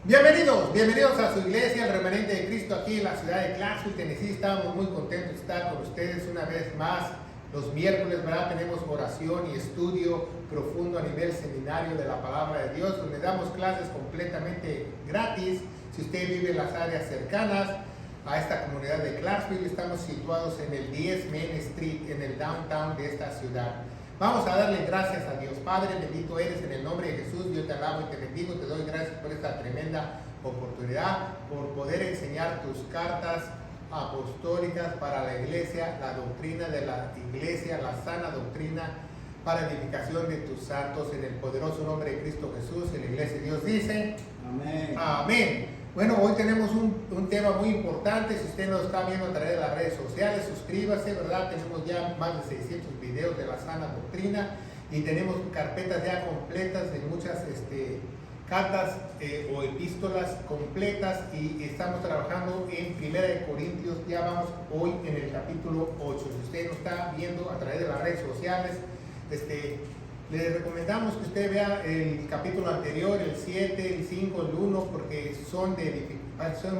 Bienvenidos a su iglesia, el Remanente de Cristo, aquí en la ciudad de Clarksville, Tennessee. Estamos muy contentos de estar con ustedes una vez más. Los miércoles, ¿verdad? Tenemos oración y estudio profundo a nivel seminario de la palabra de Dios, donde damos clases completamente gratis. Si usted vive en las áreas cercanas a esta comunidad de Clarksville, estamos situados en el 10 Main Street, en el downtown de esta ciudad. Vamos a darle gracias a Dios. Padre, bendito eres en el nombre de Jesús. Yo te alabo y te bendigo. Te doy gracias por esta tremenda oportunidad, por poder enseñar tus cartas apostólicas para la iglesia, la doctrina de la iglesia, la sana doctrina para edificación de tus santos, en el poderoso nombre de Cristo Jesús. En la iglesia de Dios dice amén. Amén. Bueno, hoy tenemos un tema muy importante. Si usted nos está viendo a través de las redes sociales, suscríbase, ¿verdad? Tenemos ya más de 600 videos de la sana doctrina y tenemos carpetas ya completas de muchas cartas o epístolas completas, y estamos trabajando en 1 Corintios. Ya vamos hoy en el capítulo 8. Si usted nos está viendo a través de las redes sociales, le recomendamos que usted vea el capítulo anterior, el 7, el 5, el 1, porque son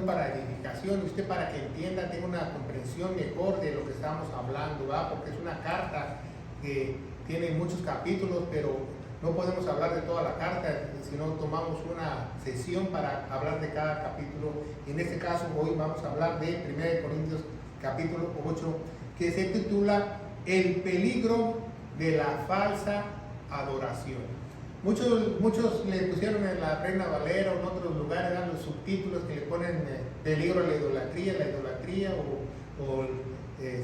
para edificación, y usted, para que entienda, tenga una comprensión mejor de lo que estamos hablando, ¿verdad? Porque es una carta que tiene muchos capítulos, pero no podemos hablar de toda la carta, sino tomamos una sesión para hablar de cada capítulo. En este caso, hoy vamos a hablar de 1 Corintios capítulo 8, que se titula El peligro de la falsa adoración. Muchos le pusieron en la Reina Valera o en otros lugares, dan los subtítulos que le ponen peligro a la idolatría o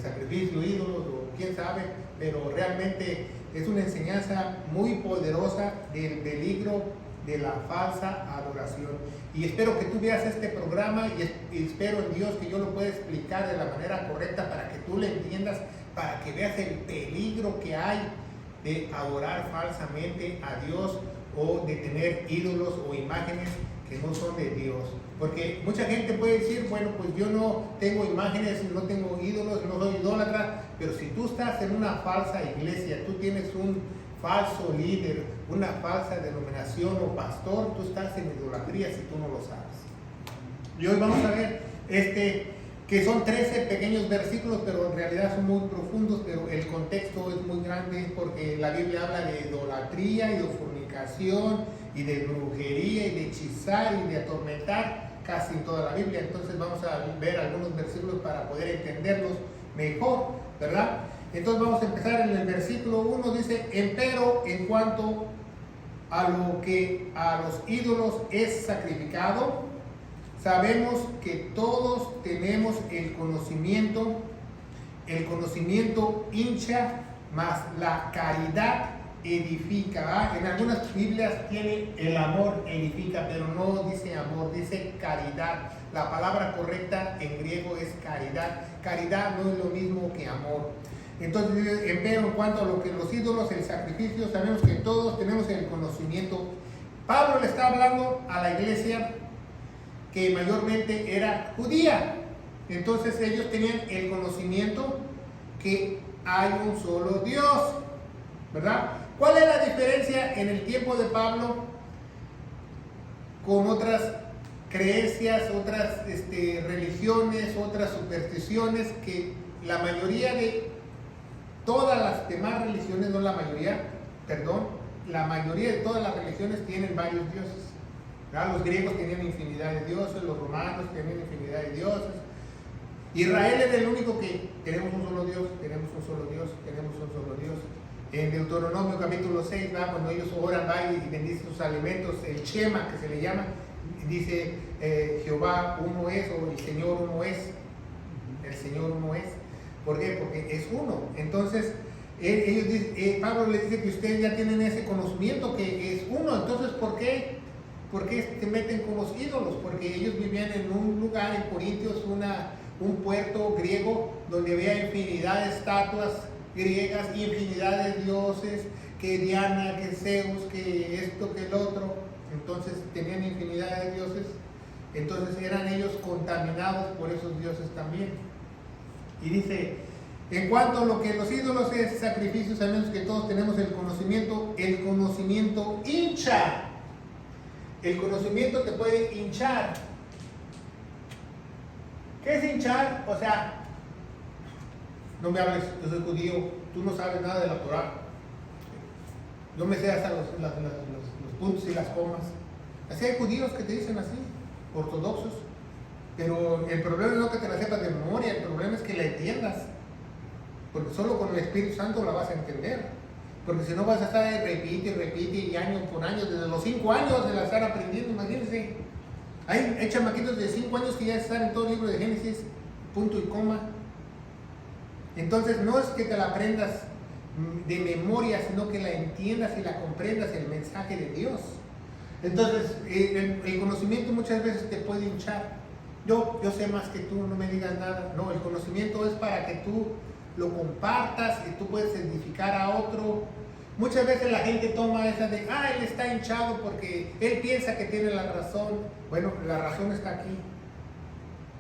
sacrificio, ídolos, o quién sabe, pero realmente es una enseñanza muy poderosa del peligro de la falsa adoración. Y espero que tú veas este programa y espero en Dios que yo lo pueda explicar de la manera correcta para que tú le entiendas, para que veas el peligro que hay de adorar falsamente a Dios o de tener ídolos o imágenes que no son de Dios. Porque mucha gente puede decir, bueno, pues yo no tengo imágenes, no tengo ídolos, no soy idólatra, pero si tú estás en una falsa iglesia, tú tienes un falso líder, una falsa denominación o pastor, tú estás en idolatría si tú no lo sabes. Y hoy vamos a ver que son 13 pequeños versículos, pero en realidad son muy profundos, pero el contexto es muy grande, porque la Biblia habla de idolatría y de fornicación y de brujería y de hechizar y de atormentar casi en toda la Biblia. Entonces vamos a ver algunos versículos para poder entenderlos mejor, ¿verdad? Entonces vamos a empezar en el versículo 1. Dice: empero, en cuanto a lo que a los ídolos es sacrificado, sabemos que todos tenemos el conocimiento hincha, mas la caridad edifica. En algunas Biblias tiene el amor edifica, pero no dice amor, dice caridad. La palabra correcta en griego es caridad. Caridad no es lo mismo que amor. Entonces, empero, en cuanto a lo que los ídolos, el sacrificio, sabemos que todos tenemos el conocimiento. Pablo le está hablando a la iglesia que mayormente era judía. Entonces ellos tenían el conocimiento que hay un solo Dios, ¿verdad? ¿Cuál es la diferencia en el tiempo de Pablo con otras creencias, otras religiones, otras supersticiones? Que la mayoría de todas las demás religiones, no la mayoría, perdón, la mayoría de todas las religiones tienen varios dioses. Los griegos tenían infinidad de dioses, los romanos tenían infinidad de dioses. Israel es el único que tenemos un solo Dios, tenemos un solo Dios, tenemos un solo Dios. En Deuteronomio capítulo 6, cuando ellos oran y bendicen sus alimentos, el Shema, que se le llama, dice Jehová uno es, o el Señor uno es. El Señor uno es. ¿Por qué? Porque es uno. Entonces, Pablo les dice que ustedes ya tienen ese conocimiento que es uno. Entonces, ¿por qué se meten con los ídolos? Porque ellos vivían en un lugar, en Corintios, un puerto griego, donde había infinidad de estatuas griegas y infinidad de dioses, que Diana, que Zeus, que esto, que el otro. Entonces tenían infinidad de dioses. Entonces eran ellos contaminados por esos dioses también. Y dice: en cuanto a lo que los ídolos es sacrificios, sabemos que todos tenemos el conocimiento hincha. el conocimiento te puede hinchar. ¿Qué es hinchar? O sea, no me hables, yo soy judío, tú no sabes nada de la Torah. Yo me sé hasta los puntos y las comas. Así hay judíos que te dicen así, ortodoxos. Pero el problema no es que te la sepas de memoria, el problema es que la entiendas. Porque solo con el Espíritu Santo la vas a entender. Porque si no vas a estar repite y año por año, desde los 5 años de la estar aprendiendo, imagínense. Hay chamaquitos de 5 años que ya están en todo el libro de Génesis, punto y coma. Entonces no es que te la aprendas de memoria, sino que la entiendas y la comprendas el mensaje de Dios. Entonces el conocimiento muchas veces te puede hinchar. Yo sé más que tú, no me digas nada. No, el conocimiento es para que tú lo compartas y tú puedes edificar a otro. Muchas veces la gente toma esa de, él está hinchado porque él piensa que tiene la razón. Bueno, la razón está aquí.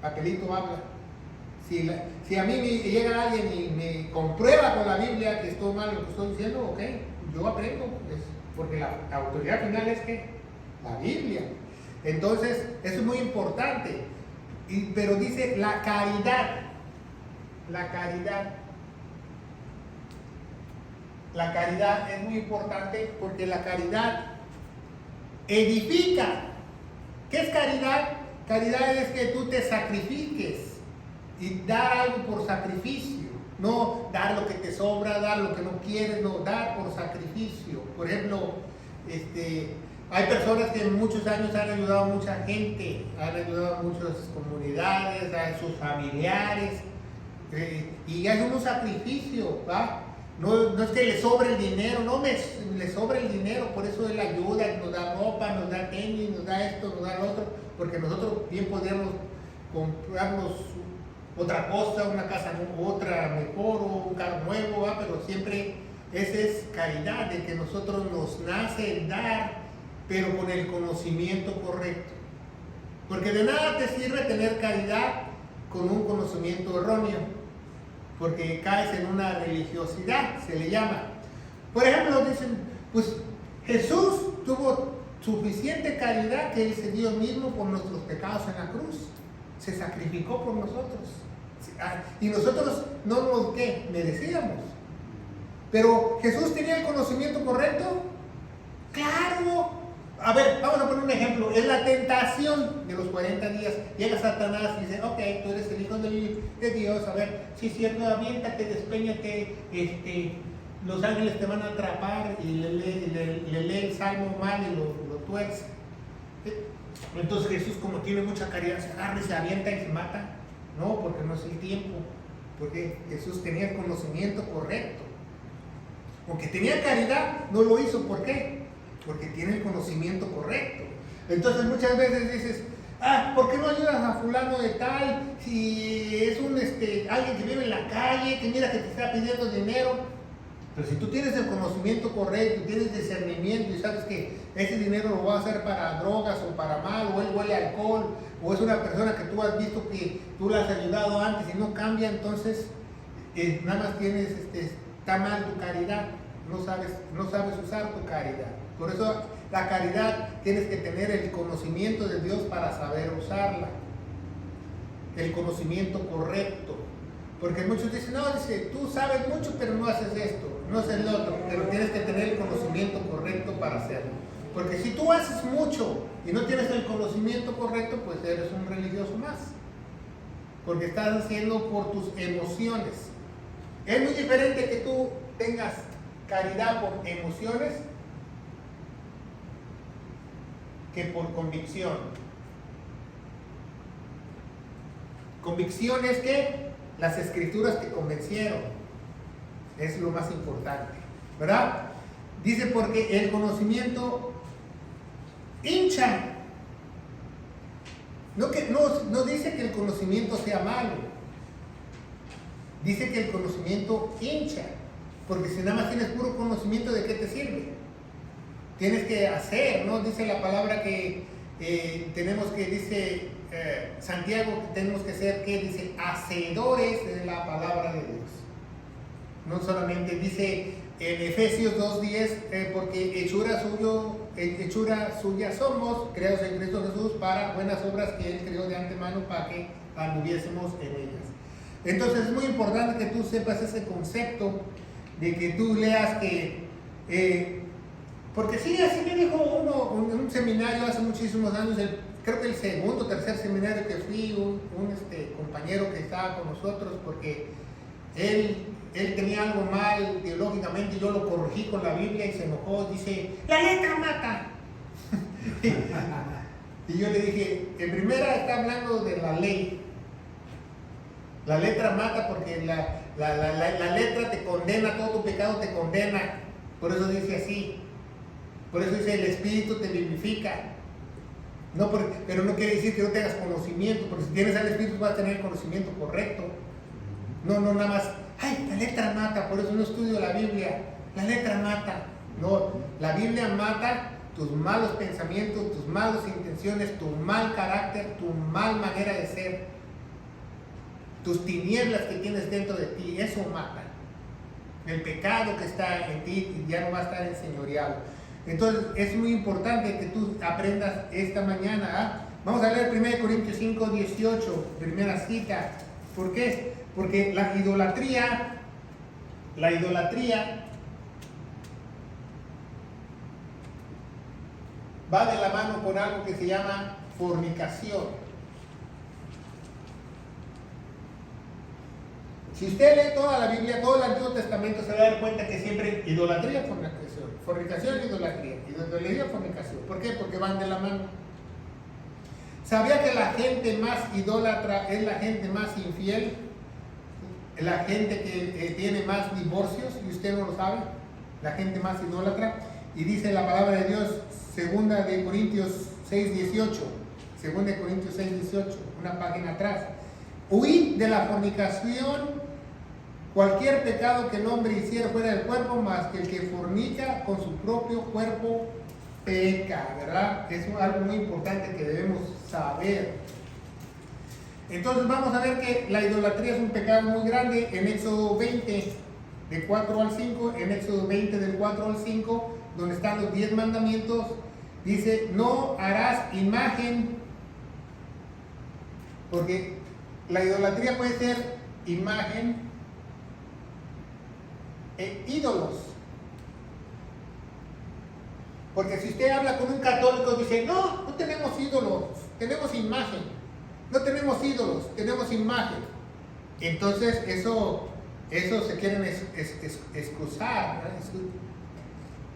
Papelito habla. Si a mí me llega alguien y me comprueba con la Biblia que estoy mal lo que estoy diciendo, ok, yo aprendo, porque la autoridad final es que la Biblia. Entonces, eso es muy importante. Pero dice la caridad. La caridad es muy importante porque la caridad edifica. ¿Qué es caridad? Caridad es que tú te sacrifiques y dar algo por sacrificio. No dar lo que te sobra, dar lo que no quieres, no, dar por sacrificio. Por ejemplo, hay personas que en muchos años han ayudado a mucha gente, han ayudado a muchas comunidades, a sus familiares, y hay un sacrificio, ¿va? No es que le sobre el dinero, no le sobra el dinero, por eso él ayuda, nos da ropa, nos da tenis, nos da esto, nos da lo otro, porque nosotros bien podríamos comprarnos otra cosa, una casa otra mejor, o un carro nuevo, ¿va? Pero siempre esa es caridad, de que nosotros nos nace el dar, pero con el conocimiento correcto. Porque de nada te sirve tener caridad con un conocimiento erróneo, porque caes en una religiosidad, se le llama. Por ejemplo, dicen, pues Jesús tuvo suficiente caridad que Él se dio mismo por nuestros pecados en la cruz. Se sacrificó por nosotros. Y nosotros no nos merecíamos. Pero Jesús tenía el conocimiento correcto. ¡Claro! A ver, vamos a poner un ejemplo. Es la tentación de los 40 días. Llega Satanás y dice, ok, tú eres el hijo de Dios. A ver, si es cierto, aviéntate, despéñate, los ángeles te van a atrapar, y le lee el salmo mal y lo tuerce. Entonces Jesús, como tiene mucha caridad, se agarra y se avienta y se mata. No, porque no es el tiempo. Porque Jesús tenía el conocimiento correcto. Aunque tenía caridad, no lo hizo. ¿Por qué? Porque tiene el conocimiento correcto. Entonces muchas veces dices, ¿por qué no ayudas a fulano de tal? Si es alguien que vive en la calle, que mira que te está pidiendo dinero. Pero si tú tienes el conocimiento correcto, tienes discernimiento y sabes que ese dinero lo va a hacer para drogas o para mal, o él huele a alcohol, o es una persona que tú has visto que tú la has ayudado antes y no cambia, entonces nada más tienes, está mal tu caridad, no sabes usar tu caridad. Por eso la caridad tienes que tener el conocimiento de Dios para saber usarla, el conocimiento correcto. Porque muchos dicen, tú sabes mucho pero no haces esto, no haces lo otro, pero tienes que tener el conocimiento correcto para hacerlo. Porque si tú haces mucho y no tienes el conocimiento correcto, pues eres un religioso más. Porque estás haciendo por tus emociones. Es muy diferente que tú tengas caridad por emociones que por convicción. Convicción es que las escrituras te convencieron. Es lo más importante, ¿verdad? Dice porque el conocimiento hincha. No dice que el conocimiento sea malo. Dice que el conocimiento hincha. Porque si nada más tienes puro conocimiento, ¿de qué te sirve? Tienes que hacer, ¿no? Dice la palabra que tenemos que, dice Santiago, que tenemos que ser, ¿qué? Dice, hacedores de la palabra de Dios. No solamente dice en Efesios 2:10, porque hechura hechura suya somos, creados en Cristo Jesús para buenas obras que Él creó de antemano para que anduviésemos en ellas. Entonces es muy importante que tú sepas ese concepto, de que tú leas que, porque sí, así me dijo uno en un seminario hace muchísimos años, creo que el segundo o tercer seminario que fui, un compañero que estaba con nosotros, porque él tenía algo mal teológicamente, y yo lo corregí con la Biblia y se enojó, dice, la letra mata. Y yo le dije, en primera está hablando de la ley. La letra mata porque la letra te condena, todo tu pecado te condena. Por eso dice así. Por eso dice, el Espíritu te vivifica. No pero no quiere decir que no tengas conocimiento, porque si tienes al Espíritu vas a tener el conocimiento correcto. No, nada más, ay, la letra mata, por eso no estudio la Biblia. La letra mata. No, la Biblia mata tus malos pensamientos, tus malas intenciones, tu mal carácter, tu mal manera de ser, tus tinieblas que tienes dentro de ti, eso mata. El pecado que está en ti ya no va a estar enseñoreado. Entonces es muy importante que tú aprendas esta mañana. Vamos a leer 1 Corintios 5, 18, primera cita. ¿Por qué? Porque la idolatría va de la mano con algo que se llama fornicación. Si usted lee toda la Biblia, todo el Antiguo Testamento, se va a dar cuenta que siempre idolatría, fornicación, fornicación, idolatría, fornicación. ¿Por qué? Porque van de la mano. ¿Sabía que la gente más idólatra es la gente más infiel? La gente que tiene más divorcios, y usted no lo sabe, la gente más idólatra. Y dice la palabra de Dios, 2 Corintios 6, 18, una página atrás. Huid de la fornicación. Cualquier pecado que el hombre hiciera fuera del cuerpo, más que el que fornica con su propio cuerpo peca, ¿verdad? Es algo muy importante que debemos saber. Entonces vamos a ver que la idolatría es un pecado muy grande. En Éxodo 20, de 4 al 5, en Éxodo 20, del 4 al 5, donde están los 10 mandamientos, dice, no harás imagen, porque la idolatría puede ser imagen e ídolos. Porque si usted habla con un católico, dice, no tenemos ídolos, tenemos imagen. No tenemos ídolos, tenemos imagen. Entonces eso se quieren excusar,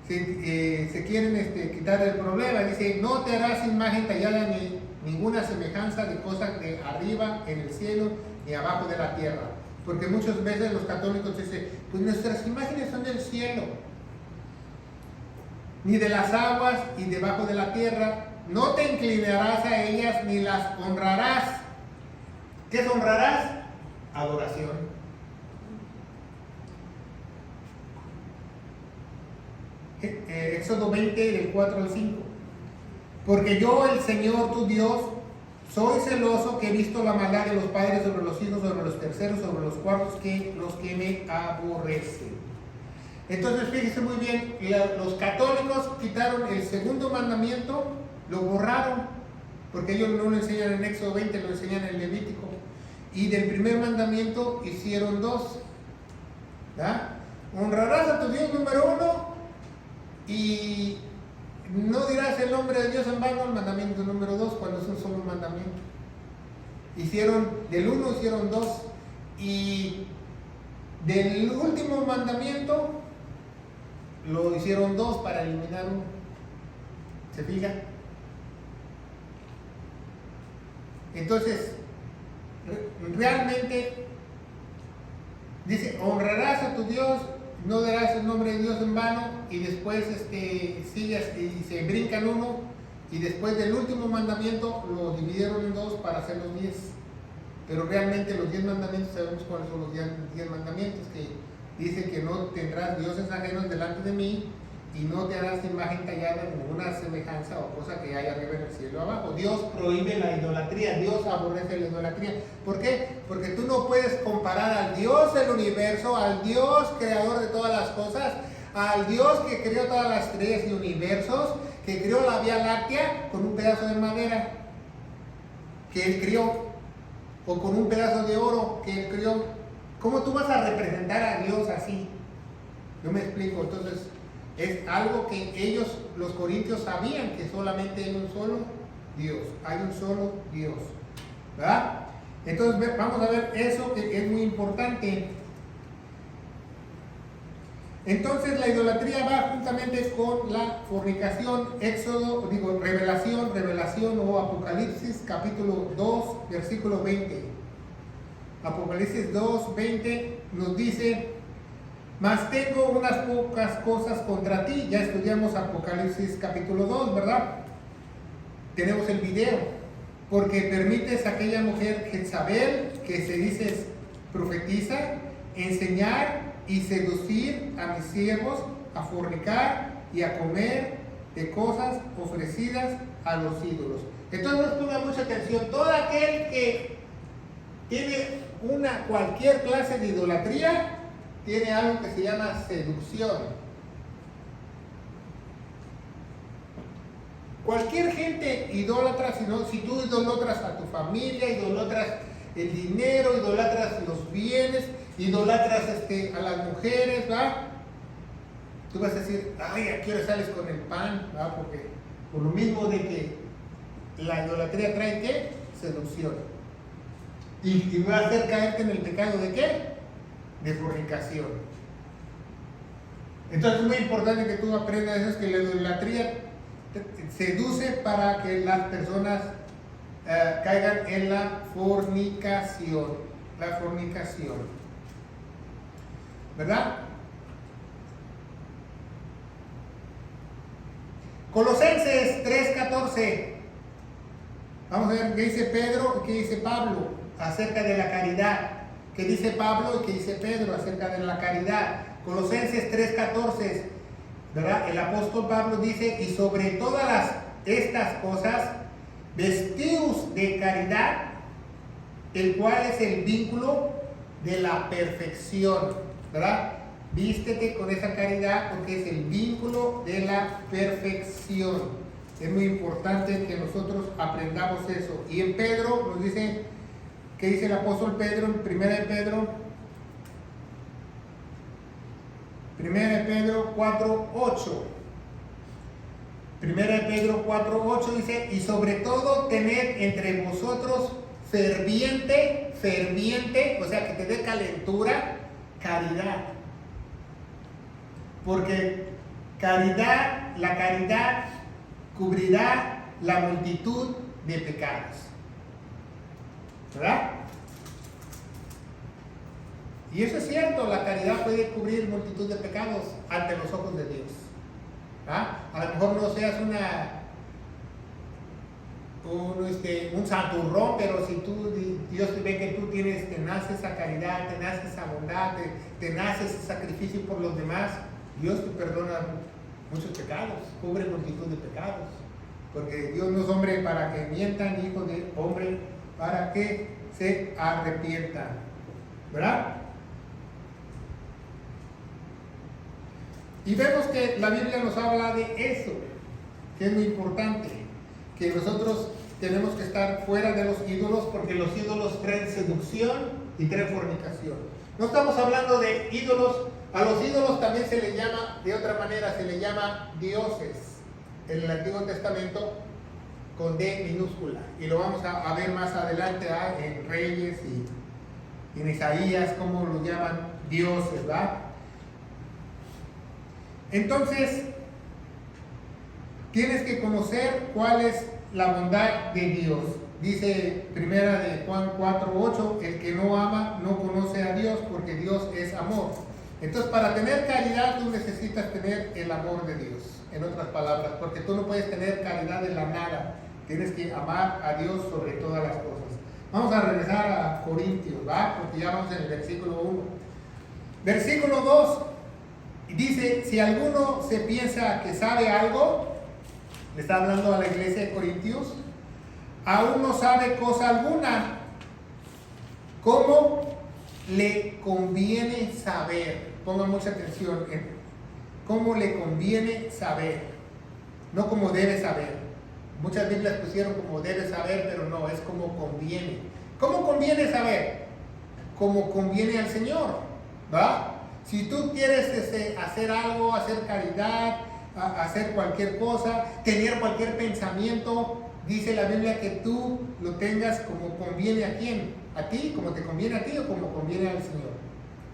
se quieren quitar el problema. Dice, no te harás imagen tallada ni ninguna semejanza de cosas de arriba en el cielo ni abajo de la tierra. Porque muchas veces los católicos dicen, pues nuestras imágenes son del cielo, ni de las aguas y debajo de la tierra. No te inclinarás a ellas ni las honrarás. ¿Qué es honrarás? Adoración. Éxodo 20, del 4 al 5. Porque yo, el Señor tu Dios, soy celoso, que he visto la maldad de los padres sobre los hijos, sobre los terceros, sobre los cuartos, los que me aborrecen. Entonces fíjese muy bien, los católicos quitaron el segundo mandamiento, lo borraron, porque ellos no lo enseñan en Éxodo 20, lo enseñan en Levítico. Y del primer mandamiento hicieron dos. ¿Verdad? Honrarás a tu Dios número 1 y no dirás el nombre de Dios en vano, el mandamiento número 2, cuando es un solo mandamiento. Del 1 hicieron 2, y del último mandamiento lo hicieron 2 para eliminar 1. ¿Se fija? Entonces, realmente dice, honrarás a tu Dios, no darás el nombre de Dios en vano, y después sigues y se brincan 1, y después del último mandamiento lo dividieron en 2 para hacer los 10. Pero realmente los 10 mandamientos, sabemos cuáles son los 10 mandamientos, que dice que no tendrás dioses ajenos delante de mí, y no te harás imagen tallada en ninguna semejanza o cosa que haya arriba en el cielo o abajo. Dios prohíbe la idolatría, Dios aborrece la idolatría. ¿Por qué? Porque tú no puedes comparar al Dios del universo, al Dios creador de todas las cosas, al Dios que creó todas las estrellas y universos, que creó la Vía Láctea con un pedazo de madera que él crió, o con un pedazo de oro que él crió? ¿Cómo tú vas a representar a Dios así? Yo me explico. Entonces, es algo que ellos, los corintios, sabían, que solamente hay un solo Dios, hay un solo Dios, ¿verdad? Entonces vamos a ver eso, que es muy importante. Entonces la idolatría va juntamente con la fornicación. Revelación o Apocalipsis capítulo 2, versículo 20. Apocalipsis 2, 20 nos dice: mas tengo unas pocas cosas contra ti. Ya estudiamos Apocalipsis capítulo 2, ¿verdad? Tenemos el video. Porque permites a aquella mujer Jezabel, que se dice profetiza, enseñar y seducir a mis siervos a fornicar y a comer de cosas ofrecidas a los ídolos. Entonces ponga mucha atención. Todo aquel que tiene cualquier clase de idolatría tiene algo que se llama seducción. Cualquier gente idólatra, si tú idolatras a tu familia, idolatras el dinero, idolatras los bienes, idolatras a las mujeres, ¿va? Tú vas a decir: ay, ¿a qué hora sales con el pan? ¿Va? Porque por lo mismo de que la idolatría trae ¿qué? Seducción. Y va a hacer caerte en el pecado ¿de qué? De fornicación. Entonces es muy importante que tú aprendas eso, es que la idolatría seduce para que las personas caigan en la fornicación. La fornicación, ¿verdad? Colosenses 3:14. Vamos a ver qué dice Pedro y qué dice Pablo acerca de la caridad. ¿Qué dice Pablo y qué dice Pedro acerca de la caridad? Colosenses 3:14, ¿verdad? El apóstol Pablo dice: y sobre todas estas cosas, vestíos de caridad, el cual es el vínculo de la perfección, ¿verdad? Vístete con esa caridad porque es el vínculo de la perfección. Es muy importante que nosotros aprendamos eso. Y en Pedro nos dice, ¿qué dice el apóstol Pedro en 1 de Pedro 4:8? 1 de Pedro 4:8 dice: y sobre todo tened entre vosotros ferviente, o sea, que te dé calentura, caridad. Porque la caridad cubrirá la multitud de pecados, ¿verdad? Y eso es cierto, la caridad puede cubrir multitud de pecados ante los ojos de Dios. ¿Ah? A lo mejor no seas un santurrón, pero si Dios te ve que tú te nace esa caridad, te nace esa bondad, te nace ese sacrificio por los demás, Dios te perdona muchos pecados, cubre multitud de pecados. Porque Dios no es hombre para que mientan, hijo de hombre para que se arrepientan, ¿verdad? Y vemos que la Biblia nos habla de eso, que es muy importante, que nosotros tenemos que estar fuera de los ídolos, porque los ídolos traen seducción y traen fornicación. No estamos hablando de ídolos, a los ídolos también se les llama, de otra manera, se les llama dioses en el Antiguo Testamento con D minúscula, y lo vamos a ver más adelante en Reyes y en Isaías, cómo los llaman dioses, ¿verdad? Entonces, tienes que conocer cuál es la bondad de Dios. Dice 1 de Juan 4:8, el que no ama no conoce a Dios, porque Dios es amor. Entonces, para tener caridad tú necesitas tener el amor de Dios, en otras palabras, porque tú no puedes tener caridad de la nada. Tienes que amar a Dios sobre todas las cosas. Vamos a regresar a Corintios, ¿va? Porque ya vamos en el versículo 1. Versículo 2. Dice: si alguno se piensa que sabe algo, le está hablando a la iglesia de Corintios, aún no sabe cosa alguna. ¿Cómo le conviene saber? Pongan mucha atención. ¿Cómo le conviene saber? no como debes saber. Muchas Biblias pusieron como debes saber, pero no, es como conviene. ¿Cómo conviene saber? Como conviene al Señor, ¿va? Si tú quieres hacer algo, hacer caridad, hacer cualquier cosa, tener cualquier pensamiento, dice la Biblia que tú lo tengas como conviene a quién, a ti, como te conviene a ti o como conviene al Señor,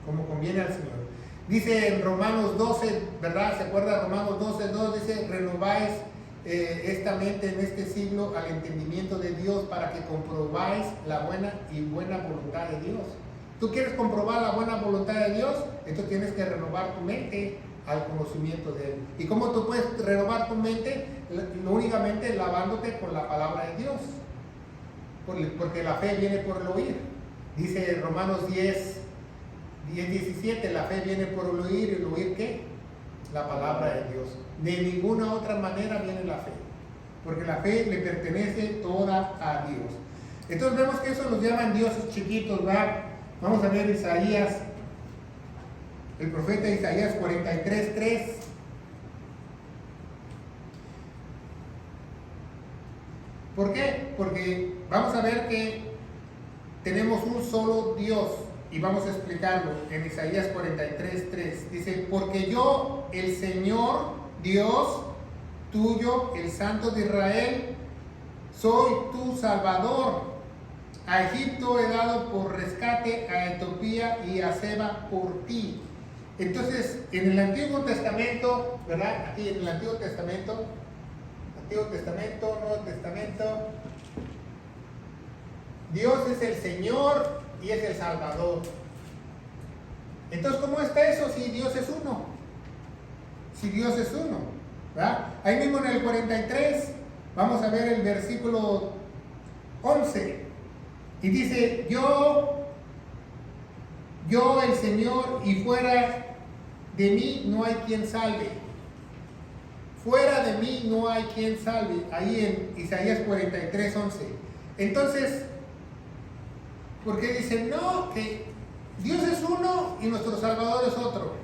como conviene al Señor. Dice en Romanos 12, ¿verdad? ¿Se acuerda? Romanos 12:2 dice, renováis esta mente en este siglo al entendimiento de Dios para que comprobáis la buena voluntad de Dios. ¿Tú quieres comprobar la buena voluntad de Dios? Entonces tienes que renovar tu mente al conocimiento de Él. ¿Y cómo tú puedes renovar tu mente? Únicamente lavándote con la palabra de Dios. Porque la fe viene por el oír. Dice Romanos 10:17, la fe viene por el oír, y el oír ¿qué? La palabra de Dios. De ninguna otra manera viene la fe. Porque la fe le pertenece toda a Dios. Entonces vemos que eso los llaman dioses chiquitos, ¿verdad? Vamos a ver Isaías, el profeta Isaías 43:3. ¿Por qué? Porque vamos a ver que tenemos un solo Dios y vamos a explicarlo en Isaías 43:3. Dice, porque yo, el Señor, Dios tuyo, el Santo de Israel, soy tu Salvador. A Egipto he dado por rescate, a Etiopía y a Seba por ti. Entonces, en el Antiguo Testamento, ¿verdad? Aquí en el Antiguo Testamento, Nuevo Testamento, Dios es el Señor y es el Salvador. Entonces, ¿cómo está eso si Dios es uno? Si Dios es uno, ¿verdad? Ahí mismo en el 43, vamos a ver el versículo 11. Y dice, yo el Señor, y fuera de mí no hay quien salve. Fuera de mí no hay quien salve. Ahí en Isaías 43:11. Entonces, ¿por qué dicen no? Que Dios es uno y nuestro Salvador es otro.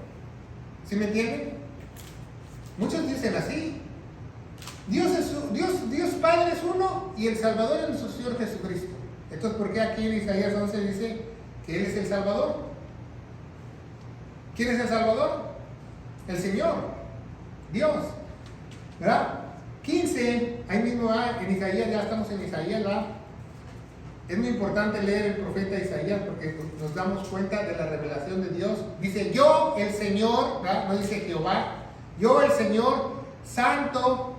¿Sí me entienden? Muchos dicen así. Dios Padre es uno y el Salvador es nuestro Señor Jesucristo. Entonces, ¿por qué aquí en Isaías 11 dice que Él es el Salvador? ¿Quién es el Salvador? El Señor, Dios, ¿verdad? 15, ahí mismo en Isaías, ya estamos en Isaías, ¿verdad? Es muy importante leer el profeta Isaías porque nos damos cuenta de la revelación de Dios. Dice, yo el Señor, ¿verdad? No dice Jehová, yo el Señor, Santo,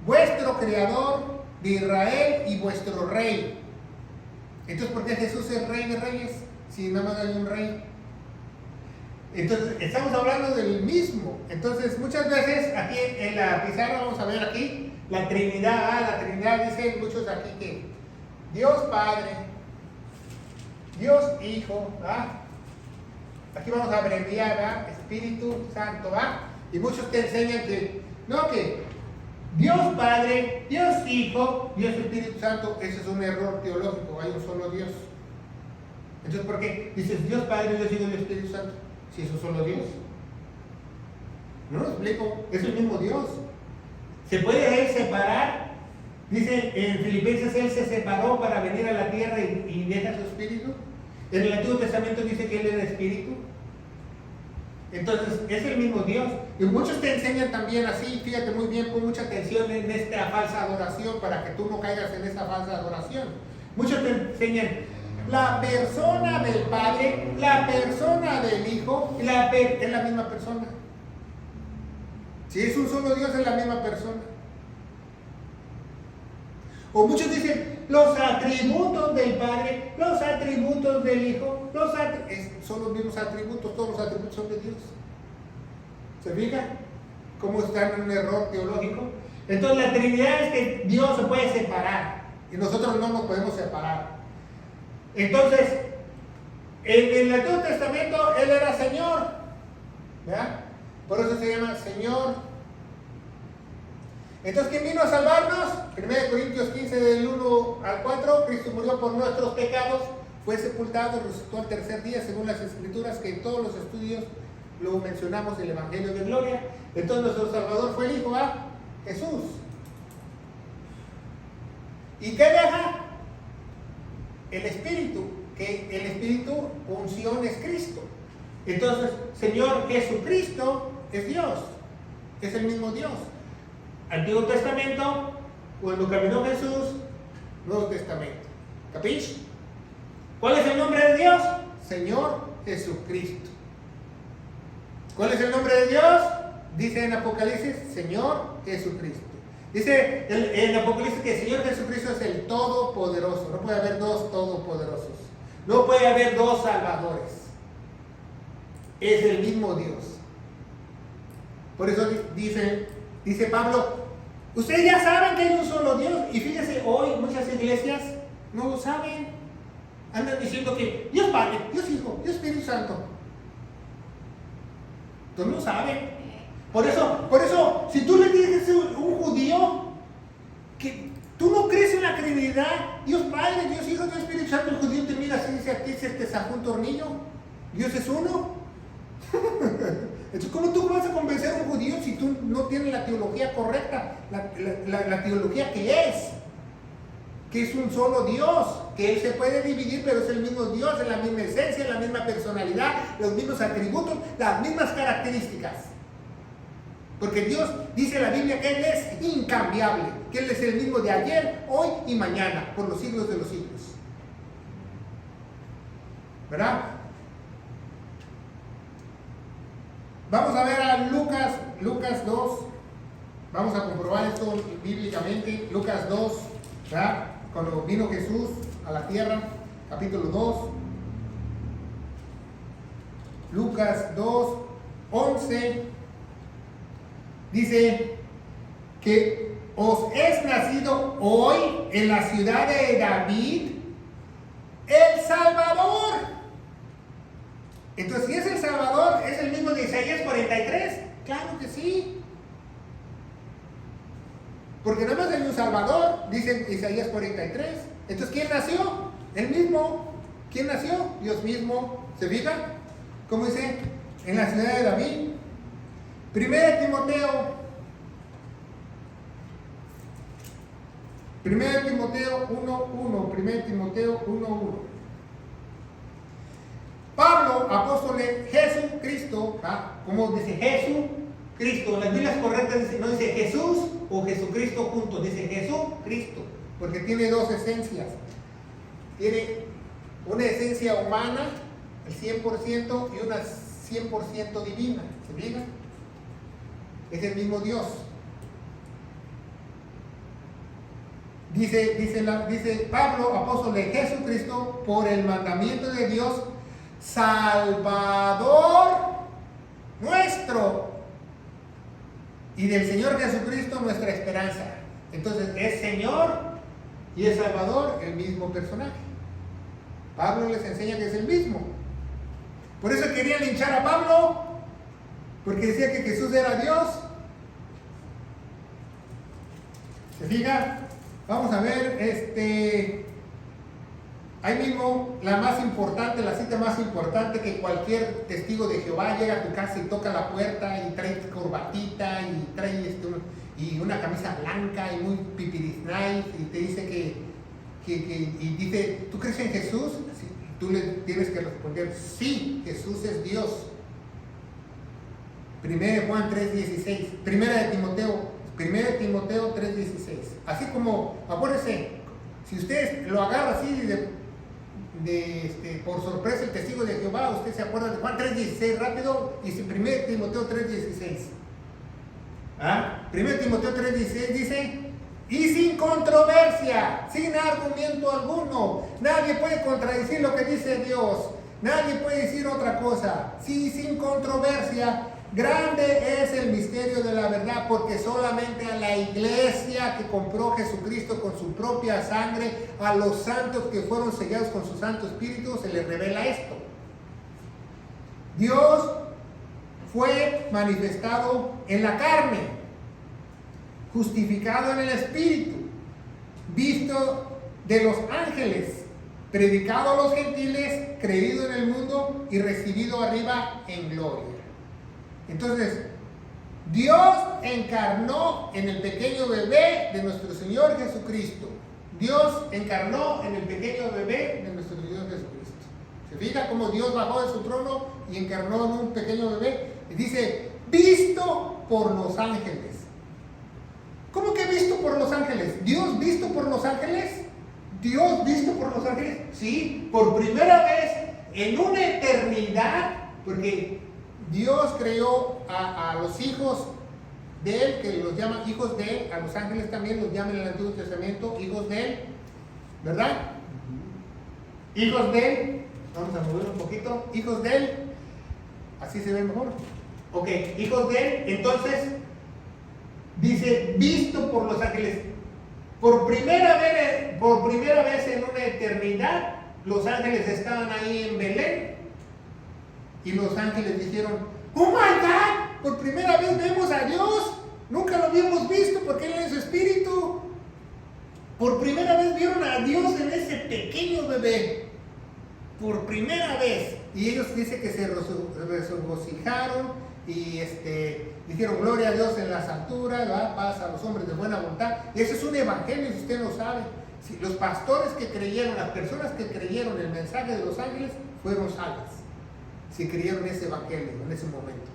vuestro Creador de Israel y vuestro Rey. Entonces, ¿por qué Jesús es Rey de Reyes? Si nada más hay un Rey. Entonces, estamos hablando del mismo. Entonces, muchas veces aquí en la pizarra vamos a ver aquí la Trinidad. La Trinidad dicen muchos aquí que Dios Padre, Dios Hijo, ¿verdad? Aquí vamos a abreviar, ¿verdad? Espíritu Santo, ¿verdad? Y muchos te enseñan que, no, que Dios Padre, Dios Hijo, Dios Espíritu Santo. Ese es un error teológico, hay un solo Dios. Entonces, ¿por qué dices Dios Padre, Dios Hijo y Dios Espíritu Santo? Si es un solo Dios. No lo explico, es el mismo Dios. ¿Se puede Él separar? Dice en Filipenses, Él se separó para venir a la tierra y deja su espíritu. En el Antiguo Testamento dice que Él era espíritu. Entonces, es el mismo Dios. Y muchos te enseñan también así, fíjate muy bien, pon mucha atención en esta falsa adoración para que tú no caigas en esa falsa adoración. Muchos te enseñan la persona del Padre, la persona del Hijo, es la misma persona. Si es un solo Dios, es la misma persona. O muchos dicen los atributos del Padre, los atributos del Hijo, son los mismos atributos, todos los atributos son de Dios. ¿Se fijan cómo están en un error teológico? Entonces la Trinidad es que Dios se puede separar y nosotros no nos podemos separar. Entonces, en el Antiguo Testamento Él era Señor, ¿verdad? Por eso se llama Señor. Entonces, ¿quién vino a salvarnos? 1 Corintios 15, del 1 al 4, Cristo murió por nuestros pecados, fue sepultado, resucitó al tercer día, según las Escrituras, que en todos los estudios lo mencionamos en el Evangelio de Gloria. Entonces, nuestro Salvador fue el Hijo, ¿ah? Jesús. ¿Y qué deja? El Espíritu, que el Espíritu, unción es Cristo. Entonces, Señor Jesucristo es Dios, es el mismo Dios. Antiguo Testamento, cuando caminó Jesús, Nuevo Testamento. ¿Capiche? ¿Cuál es el nombre de Dios? Señor Jesucristo. ¿Cuál es el nombre de Dios? Dice en Apocalipsis, Señor Jesucristo. Dice en Apocalipsis que el Señor Jesucristo es el Todopoderoso. No puede haber dos Todopoderosos. No puede haber dos Salvadores. Es el mismo Dios. Por eso dice Pablo, ustedes ya saben que hay un solo Dios. Y fíjense, hoy muchas iglesias no lo saben. Andan diciendo que Dios Padre, Dios Hijo, Dios Espíritu Santo. Entonces no saben. Por eso, si tú le dices a un judío que tú no crees en la Trinidad, Dios Padre, Dios Hijo, Dios Espíritu Santo, el judío te mira así y dice, a ti se te sacó un tornillo. Dios es uno. Entonces, ¿cómo tú vas a convencer a un judío si tú no tienes la teología correcta? La teología que es un solo Dios, que Él se puede dividir, pero es el mismo Dios, es la misma esencia, la misma personalidad, los mismos atributos, las mismas características. Porque Dios dice en la Biblia que Él es incambiable, que Él es el mismo de ayer, hoy y mañana, por los siglos de los siglos. ¿Verdad? Vamos a ver a Lucas 2. Vamos a comprobar esto bíblicamente. Lucas 2, ¿verdad? Cuando vino Jesús a la tierra, capítulo 2. Lucas 2, 11. Dice que os es nacido hoy en la ciudad de David el Salvador. Entonces, si es el Salvador, ¿es el mismo de Isaías 43? Claro que sí. Porque nada más hay un Salvador, dice Isaías 43. Entonces, ¿quién nació? El mismo. ¿Quién nació? Dios mismo. ¿Se fija? ¿Cómo dice? En la ciudad de David. 1 Timoteo 1:1. 1 Timoteo 1:1. Pablo, apóstol de Jesucristo, como dice Jesucristo, en las Biblias correctas no dice Jesús o Jesucristo juntos, dice Jesucristo, porque tiene dos esencias. Tiene una esencia humana, el 100%, y una 100% divina. ¿Se fija? Es el mismo Dios. Dice Pablo, apóstol de Jesucristo, por el mandamiento de Dios, Salvador nuestro, y del Señor Jesucristo nuestra esperanza. Entonces es Señor y es Salvador el mismo personaje. Pablo les enseña que es el mismo. Por eso querían linchar a Pablo, porque decía que Jesús era Dios. ¿Se fija? Vamos a ver, ahí mismo la más importante, la cita más importante, que cualquier testigo de Jehová llega a tu casa y toca la puerta y trae corbatita y trae y una camisa blanca y muy pipiris nice y te dice y dice, ¿tú crees en Jesús? Sí, tú le tienes que responder, sí, Jesús es Dios. 1 Juan 3:16, 1 Timoteo 3:16. Así como, acuérdense, si usted lo agarra así por sorpresa el testigo de Jehová, usted se acuerda de Juan 3:16 rápido, y 1 Timoteo 3:16. 1 Timoteo 3:16 dice, y sin controversia, sin argumento alguno, nadie puede contradecir lo que dice Dios, nadie puede decir otra cosa, sí, sin controversia. Grande es el misterio de la verdad, porque solamente a la iglesia que compró Jesucristo con su propia sangre, a los santos que fueron sellados con su Santo Espíritu, se les revela esto. Dios fue manifestado en la carne, justificado en el Espíritu, visto de los ángeles, predicado a los gentiles, creído en el mundo y recibido arriba en gloria. Entonces, Dios encarnó en el pequeño bebé de nuestro Señor Jesucristo. Dios encarnó en el pequeño bebé de nuestro Señor Jesucristo. ¿Se fija cómo Dios bajó de su trono y encarnó en un pequeño bebé? Y dice, visto por los ángeles. ¿Cómo que visto por los ángeles? ¿Dios visto por los ángeles? ¿Dios visto por los ángeles? Sí, por primera vez en una eternidad, porque Dios creó a los hijos de Él, que los llaman hijos de Él, a los ángeles también los llaman en el Antiguo Testamento hijos de Él, ¿verdad? Hijos de Él, vamos a mover un poquito, hijos de Él, así se ve mejor. Ok, hijos de Él, entonces dice, visto por los ángeles. Por primera vez en una eternidad, los ángeles estaban ahí en Belén y los ángeles dijeron, ¡oh my God! Por primera vez vemos a Dios. Nunca lo habíamos visto porque Él es su espíritu. Por primera vez vieron a Dios en ese pequeño bebé. Por primera vez. Y ellos dicen que se regocijaron y dijeron gloria a Dios en las alturas, paz a los hombres de buena voluntad. Ese es un evangelio, si usted no sabe. Si los pastores que creyeron, las personas que creyeron el mensaje de los ángeles, fueron salvas. Si creyeron ese evangelio en ese momento.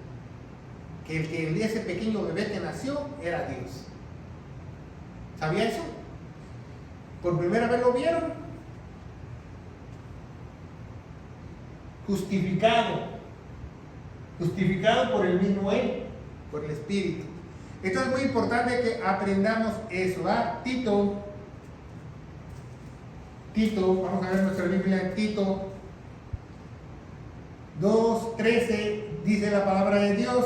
Que ese pequeño bebé que nació era Dios. ¿Sabía eso? Por primera vez lo vieron. Justificado por el mismo Él, por el Espíritu. Esto es muy importante que aprendamos eso. Tito, vamos a ver nuestra Biblia en Tito 2:13, dice la palabra de Dios,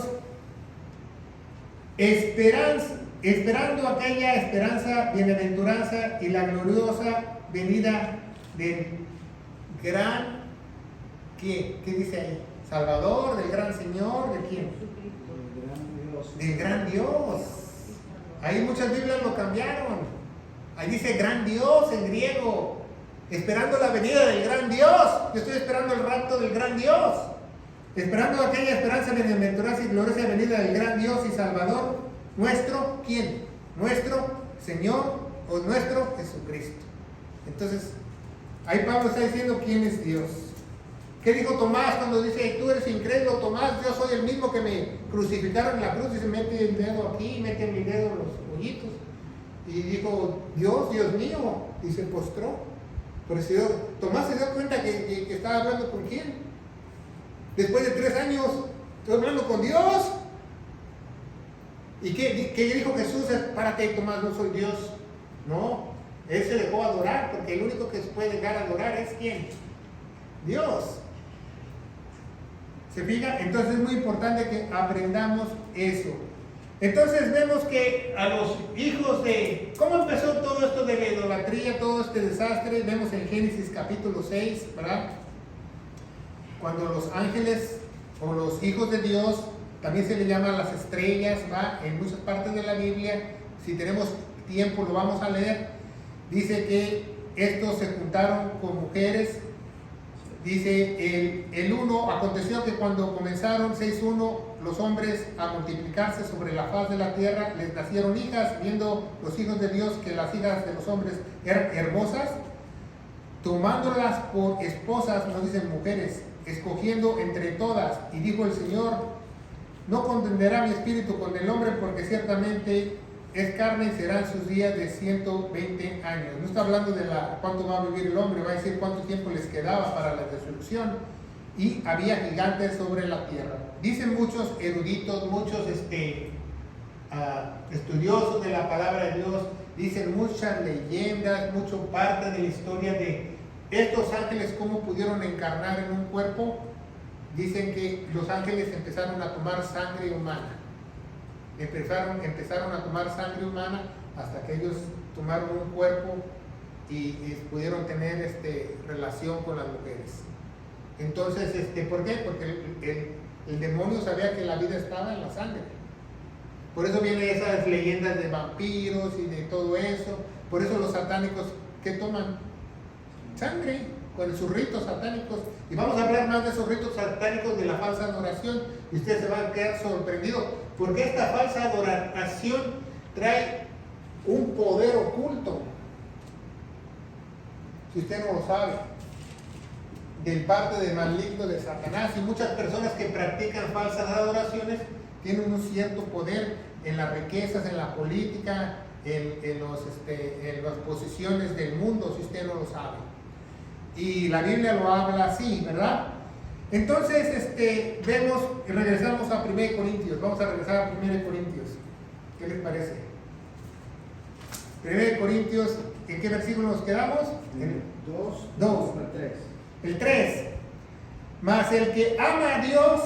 esperando aquella esperanza, bienaventuranza y la gloriosa venida del gran, ¿qué dice ahí? Salvador, del gran Señor, ¿de quién? Del gran Dios. Ahí muchas Biblias lo cambiaron. Ahí dice gran Dios en griego. Esperando la venida del gran Dios. Yo estoy esperando el rapto del gran Dios. Esperando aquella esperanza, bienaventuranza y gloriosa venida del gran Dios y Salvador. Nuestro, ¿quién? Nuestro Señor o nuestro Jesucristo. Entonces, ahí Pablo está diciendo quién es Dios. ¿Qué dijo Tomás cuando dice, tú eres incrédulo, Tomás? Yo soy el mismo que me crucificaron en la cruz y se mete el dedo aquí, mete en mi dedo los hoyitos. Y dijo, Dios mío, y se postró. Pero Tomás se dio cuenta que estaba hablando con quién. Después de 3 años, estoy hablando con Dios. ¿Y qué dijo Jesús? Párate, Tomás, no soy Dios. No, él se dejó adorar, porque el único que se puede dejar adorar es ¿quién? Dios. ¿Se fija? Entonces es muy importante que aprendamos eso. Entonces vemos que a los hijos de... ¿Cómo empezó todo esto de la idolatría, todo este desastre? Vemos en Génesis capítulo 6, ¿verdad? Cuando los ángeles o los hijos de Dios, también se le llaman las estrellas, ¿va? En muchas partes de la Biblia, si tenemos tiempo lo vamos a leer. Dice que estos se juntaron con mujeres. Dice el 1, aconteció que cuando comenzaron 6:1 los hombres a multiplicarse sobre la faz de la tierra, les nacieron hijas, viendo los hijos de Dios que las hijas de los hombres eran hermosas, tomándolas por esposas, nos dicen mujeres, escogiendo entre todas, y dijo el Señor, no contenderá mi espíritu con el hombre, porque ciertamente es carne y serán sus días de 120 años. No está hablando de cuánto va a vivir el hombre, va a decir cuánto tiempo les quedaba para la destrucción. Y había gigantes sobre la tierra. Dicen muchos eruditos, muchos estudiosos de la palabra de Dios, dicen muchas leyendas, mucho parte de la historia de estos ángeles, cómo pudieron encarnar en un cuerpo. Dicen que los ángeles empezaron a tomar sangre humana. Empezaron a tomar sangre humana hasta que ellos tomaron un cuerpo y pudieron tener relación con las mujeres. Entonces, ¿por qué? Porque el demonio sabía que la vida estaba en la sangre. Por eso vienen esas leyendas de vampiros y de todo eso. Por eso los satánicos, ¿qué toman? Sangre. con sus ritos satánicos. Y vamos a hablar más de esos ritos satánicos, de la falsa adoración. Y usted se va a quedar sorprendido, porque esta falsa adoración trae un poder oculto, si usted no lo sabe, del parte del maligno de Satanás. Y muchas personas que practican falsas adoraciones tienen un cierto poder en las riquezas, en la política, en las posiciones del mundo, si usted no lo sabe. Y la Biblia lo habla así, ¿verdad? Entonces, vemos, regresamos a 1 Corintios. Vamos a regresar a 1 Corintios. ¿Qué les parece? 1 Corintios, ¿en qué versículo nos quedamos? En 2. El 3. Mas el que ama a Dios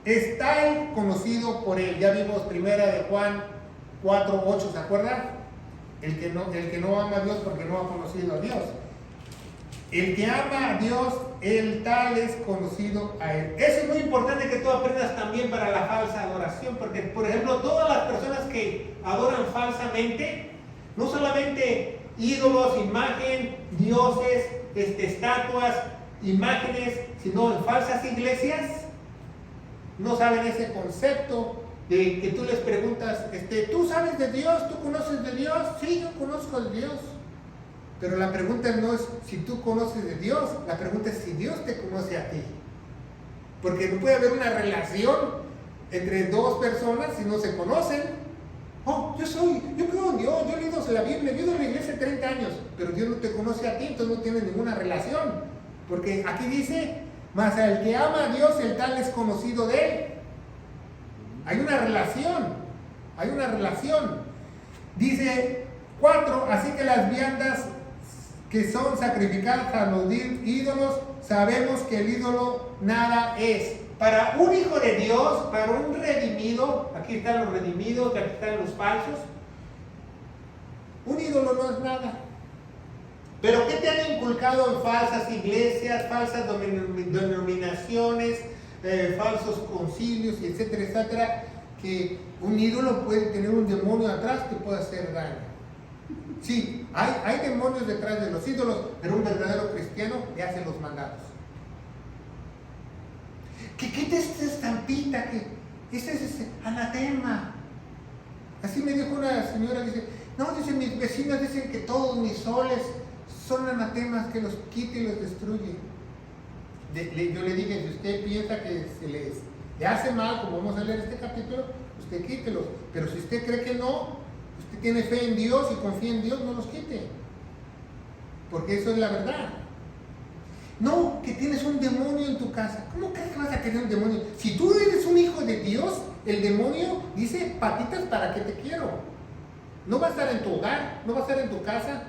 es tal conocido por él. Ya vimos 1 de Juan 4:8, ¿se acuerdan? El que no ama a Dios porque no ha conocido a Dios. El que ama a Dios, el tal es conocido a él. Eso es muy importante que tú aprendas también para la falsa adoración, porque, por ejemplo, todas las personas que adoran falsamente, no solamente ídolos, imagen, dioses, estatuas, imágenes, sino en falsas iglesias, no saben ese concepto de que tú les preguntas, ¿tú sabes de Dios? ¿Tú conoces de Dios? Sí, yo conozco de Dios. Pero la pregunta no es si tú conoces de Dios, la pregunta es si Dios te conoce a ti. Porque no puede haber una relación entre dos personas si no se conocen. Oh, yo creo en Dios, yo he leído la Biblia, yo he ido a la iglesia 30 años, pero Dios no te conoce a ti, entonces no tiene ninguna relación. Porque aquí dice, mas al que ama a Dios, el tal es conocido de él. Hay una relación. Dice 4, así que las viandas que son sacrificadas a los ídolos, sabemos que el ídolo nada es. Para un hijo de Dios, para un redimido, aquí están los redimidos, aquí están los falsos, un ídolo no es nada. Pero ¿qué te han inculcado en falsas iglesias, falsas denominaciones, falsos concilios, etcétera, etcétera? Que un ídolo puede tener un demonio atrás que puede hacer daño. Sí, hay demonios detrás de los ídolos, pero un verdadero cristiano le hace los mandados. Que quite esta estampita, que este es anatema. Así me dijo una señora, dice, no, dice, mis vecinos dicen que todos mis soles son anatemas, que los quite y los destruye. Yo le dije, si usted piensa que se le hace mal, como vamos a leer este capítulo, usted quítelos. pero si usted cree que no, usted tiene fe en Dios y confía en Dios, no los quite, porque eso es la verdad. No, que tienes un demonio en tu casa. ¿Cómo crees que vas a tener un demonio? Si tú eres un hijo de Dios, el demonio dice, patitas, ¿para qué te quiero? No va a estar en tu hogar, no va a estar en tu casa.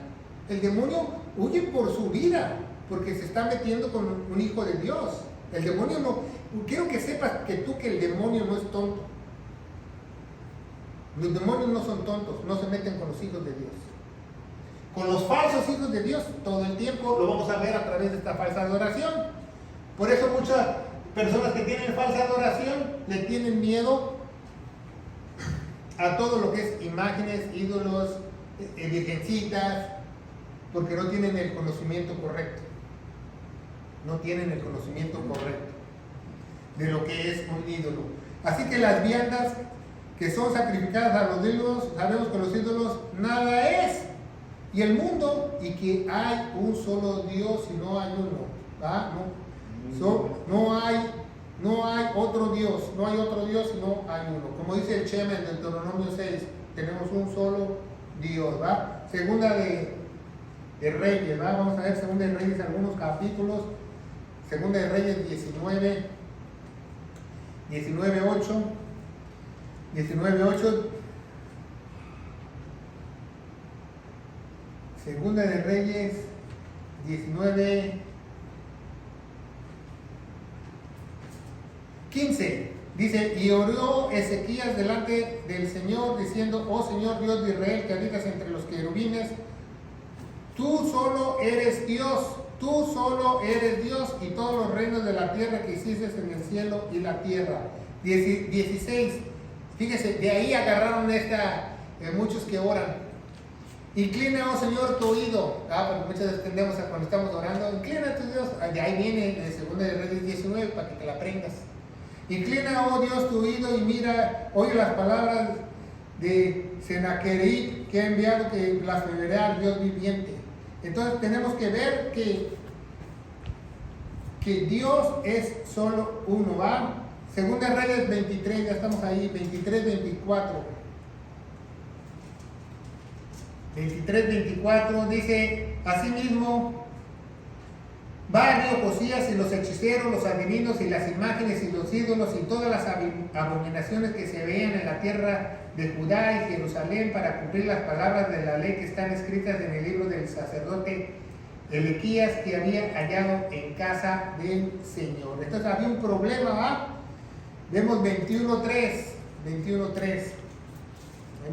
El demonio huye por su vida, porque se está metiendo con un hijo de Dios. El demonio no, quiero que sepas que el demonio no es tonto. Los demonios no son tontos, no se meten con los hijos de Dios. Con los falsos hijos de Dios, todo el tiempo lo vamos a ver a través de esta falsa adoración. Por eso muchas personas que tienen falsa adoración le tienen miedo a todo lo que es imágenes, ídolos, virgencitas, porque no tienen el conocimiento correcto. No tienen el conocimiento correcto de lo que es un ídolo. Así que las viandas que son sacrificadas a los ídolos, sabemos que los ídolos nada es. Y el mundo, y que hay un solo Dios y no hay uno. ¿Ah? No hay otro Dios, no hay otro Dios y no hay uno. Como dice el Shema en Deuteronomio 6, tenemos un solo Dios. ¿Va? Segunda de Reyes, ¿va? Vamos a ver Segunda de Reyes, algunos capítulos. Segunda de Reyes 19:8. Segunda de Reyes 19:15. Dice, y oró Ezequías delante del Señor, diciendo, oh Señor Dios de Israel, que habitas entre los querubines, tú solo eres Dios, y todos los reinos de la tierra que hiciste en el cielo y la tierra. 16. Fíjese, de ahí agarraron muchos que oran. Inclina, oh Señor, tu oído. Porque muchas veces tendemos a cuando estamos orando, inclina tu Dios. De ahí viene en 2 de Reyes 19 para que te la aprendas. Inclina, oh Dios, tu oído y mira, oye las palabras de Sennacherib que ha enviado que blasfemará al Dios viviente. Entonces tenemos que ver que Dios es solo uno, ¿va? Segunda Reyes 23, ya estamos ahí, 23, 24. 23, 24 dice, asimismo, va el río Josías y los hechiceros, los adivinos y las imágenes y los ídolos y todas las abominaciones que se veían en la tierra de Judá y Jerusalén para cumplir las palabras de la ley que están escritas en el libro del sacerdote Elequías que había hallado en casa del Señor. Entonces había un problema, ¿va? Vemos 21.3, el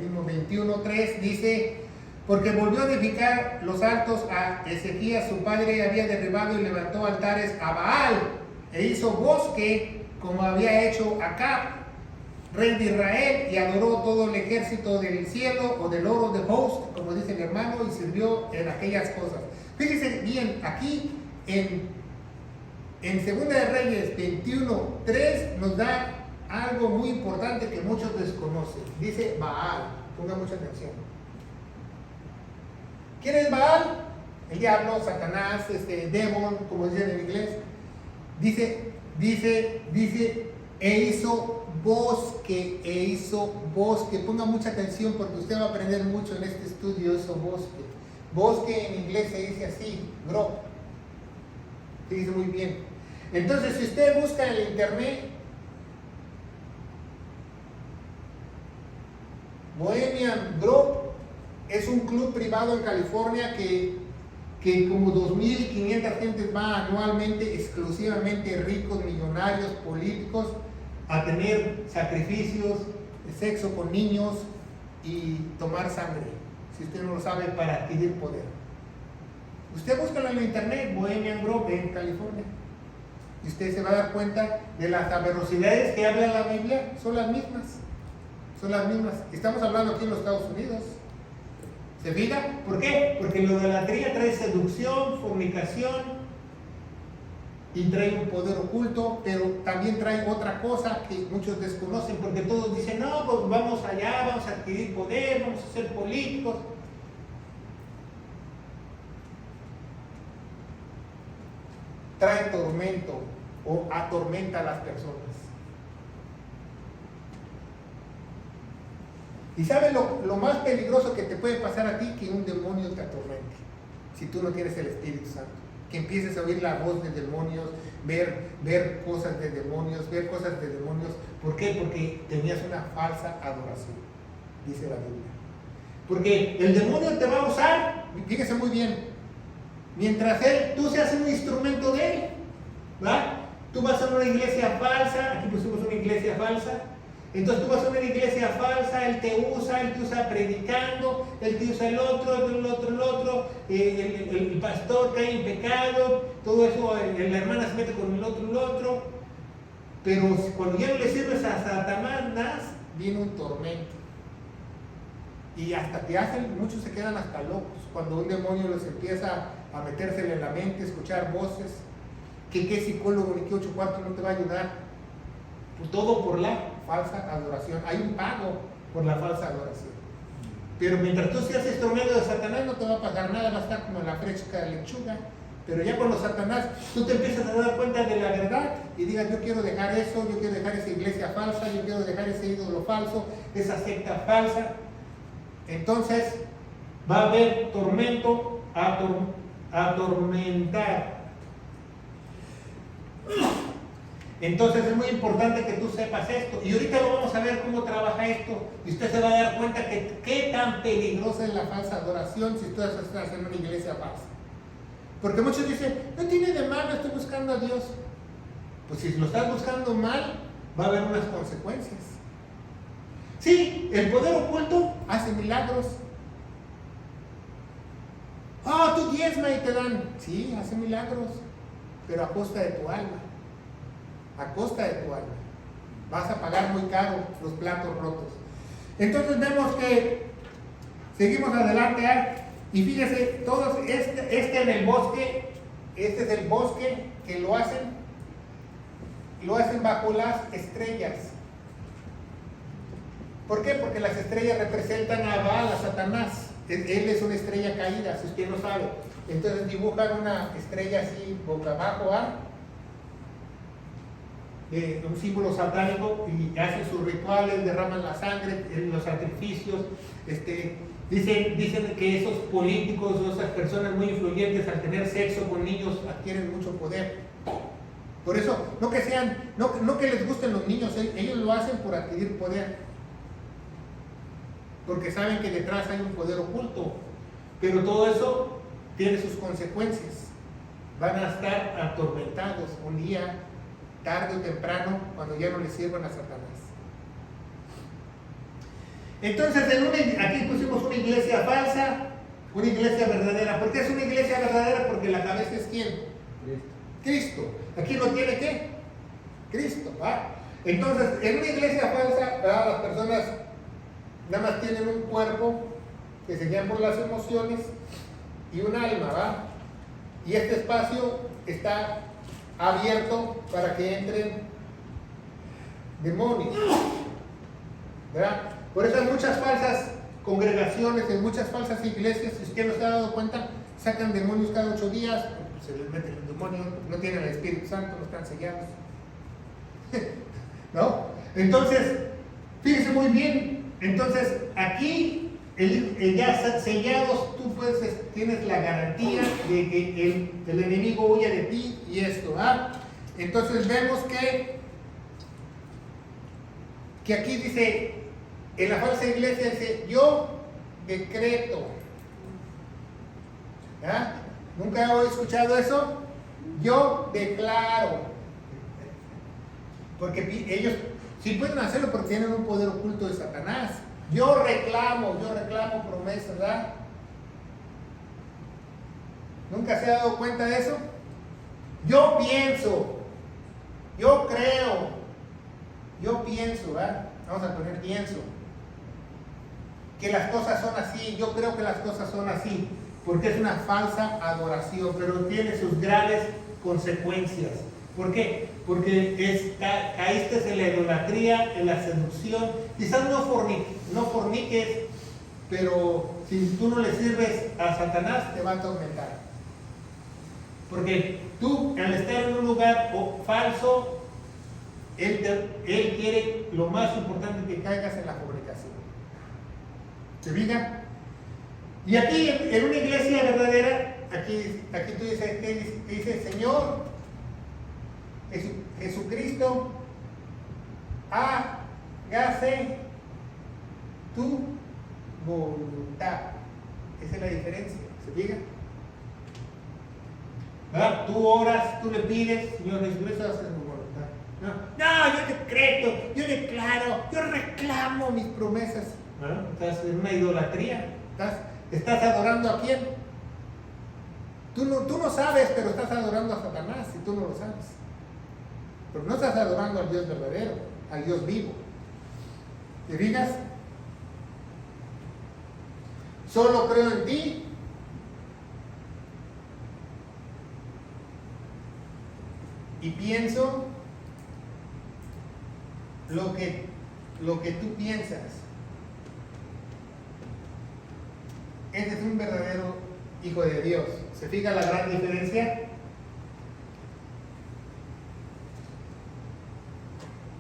mismo 21.3 dice, porque volvió a edificar los altos a Ezequías, su padre había derribado y levantó altares a Baal, e hizo bosque como había hecho Acab, rey de Israel, y adoró todo el ejército del cielo o del oro de host, como dice mi hermano, y sirvió en aquellas cosas. Fíjense bien, aquí en 2 de Reyes 21.3 nos da algo muy importante que muchos desconocen. Dice Baal, ponga mucha atención. ¿Quién es Baal? El diablo, Satanás, demon, como dicen en inglés. Dice, e hizo bosque. Ponga mucha atención porque usted va a aprender mucho en este estudio, hizo bosque. Bosque en inglés se dice así, grove. Se dice muy bien. Entonces, si usted busca en el internet, Bohemian Grove es un club privado en California que como 2.500 gentes va anualmente, exclusivamente ricos, millonarios, políticos, a tener sacrificios, sexo con niños y tomar sangre, si usted no lo sabe, para adquirir poder. Usted busca en el internet, Bohemian Grove en California, y usted se va a dar cuenta de las aberraciones que habla la Biblia, son las mismas. Estamos hablando aquí en los Estados Unidos. ¿Se fija? ¿Por qué? Porque la idolatría trae seducción, fornicación y trae un poder oculto, pero también trae otra cosa que muchos desconocen, porque todos dicen, no, pues vamos allá, vamos a adquirir poder, vamos a ser políticos. Trae tormento o atormenta a las personas. ¿Y sabes lo más peligroso que te puede pasar a ti? Que un demonio te atormente, si tú no tienes el Espíritu Santo. Que empieces a oír la voz de demonios, ver cosas de demonios, ¿Por qué? Porque tenías una falsa adoración, dice la Biblia. Porque el demonio te va a usar, fíjese muy bien, mientras tú seas un instrumento de él, ¿verdad? Tú vas a una iglesia falsa, aquí pusimos una iglesia falsa. Entonces tú vas a una iglesia falsa, él te usa predicando, él te usa el otro, el pastor cae en pecado, todo eso, la hermana se mete con el otro, pero cuando ya no le sirves a Satanás, viene un tormento. Y hasta muchos se quedan hasta locos, cuando un demonio les empieza a metérsele en la mente, escuchar voces, que qué psicólogo ni qué 8 cuartos no te va a ayudar, todo por la falsa adoración. Hay un pago por la falsa adoración. Pero mientras tú seas instrumento de Satanás no te va a pasar nada, va a estar como la fresca de lechuga. Pero ya cuando Satanás, tú te empiezas a dar cuenta de la verdad y digas, yo quiero dejar eso, yo quiero dejar esa iglesia falsa, yo quiero dejar ese ídolo falso, esa secta falsa. Entonces va a haber tormento, atormentar. Entonces es muy importante que tú sepas esto. Y ahorita lo vamos a ver cómo trabaja esto. Y usted se va a dar cuenta que qué tan peligrosa es la falsa adoración si tú estás en una iglesia falsa. Porque muchos dicen, no tiene de malo, estoy buscando a Dios. Pues si lo estás buscando mal, va a haber unas consecuencias. Sí, el poder oculto hace milagros. Tú diezma y te dan. Sí, hace milagros, pero a costa de tu alma. A costa de tu alma. Vas a pagar muy caro los platos rotos. Entonces vemos que Seguimos adelante, y fíjese, todos, este en el bosque, este es el bosque que lo hacen bajo las estrellas. ¿Por qué? Porque las estrellas representan a Baal, a Satanás. Él es una estrella caída, si usted no sabe. Entonces dibujan una estrella así, boca abajo, un símbolo satánico, y hacen sus rituales, derraman la sangre en los sacrificios. Dicen que esos políticos o esas personas muy influyentes, al tener sexo con niños, adquieren mucho poder. Por eso, no que les gusten los niños, ellos lo hacen por adquirir poder, porque saben que detrás hay un poder oculto. Pero todo eso tiene sus consecuencias. Van a estar atormentados un día, tarde o temprano, cuando ya no les sirvan a Satanás. Entonces, aquí pusimos una iglesia falsa, una iglesia verdadera. ¿Por qué es una iglesia verdadera? Porque la cabeza es ¿quién? Cristo. Aquí no tiene ¿qué? Cristo. Entonces, en una iglesia falsa, las personas nada más tienen un cuerpo que se guían por las emociones y un alma, y este espacio está abierto para que entren demonios, ¿verdad? Por eso hay muchas falsas congregaciones, en muchas falsas iglesias, si usted no se ha dado cuenta, sacan demonios cada 8 días, se les mete el demonio, no tienen el Espíritu Santo, no están sellados. ¿No? Entonces, fíjense muy bien, entonces aquí, ya sellados, tú tienes la garantía de que el enemigo huya de ti y esto, Entonces vemos que aquí dice, en la falsa iglesia dice, yo decreto. ¿Nunca he escuchado eso? Yo declaro. Porque ellos sí pueden hacerlo porque tienen un poder oculto de Satanás. Yo reclamo promesas, ¿verdad? ¿Nunca se ha dado cuenta de eso? Yo pienso, yo creo, yo pienso, ¿verdad? Vamos a poner pienso. Que las cosas son así, yo creo que las cosas son así, porque es una falsa adoración, pero tiene sus graves consecuencias. ¿Por qué? Porque caíste en la idolatría, en la seducción. Quizás no forniques, pero si tú no le sirves a Satanás, te va a atormentar. Porque tú, al estar en un lugar falso, él quiere, lo más importante, que caigas en la fornicación. ¿Se fijan? Y aquí, en una iglesia verdadera, aquí tú dices, Señor Jesucristo, hágase tu voluntad. Esa es la diferencia, ¿se fijan? ¿Verdad? Tú oras, tú le pides, Señor Jesucristo, hágase tu voluntad. No, yo decreto, yo declaro, yo reclamo mis promesas. ¿Verdad? Estás en una idolatría. ¿Estás adorando a quién? Tú no sabes, pero estás adorando a Satanás y tú no lo sabes. Pero no estás adorando al Dios verdadero, al Dios vivo. ¿Te fijas? Solo creo en ti. Y pienso lo que tú piensas. Este es un verdadero hijo de Dios. ¿Se fija la gran diferencia?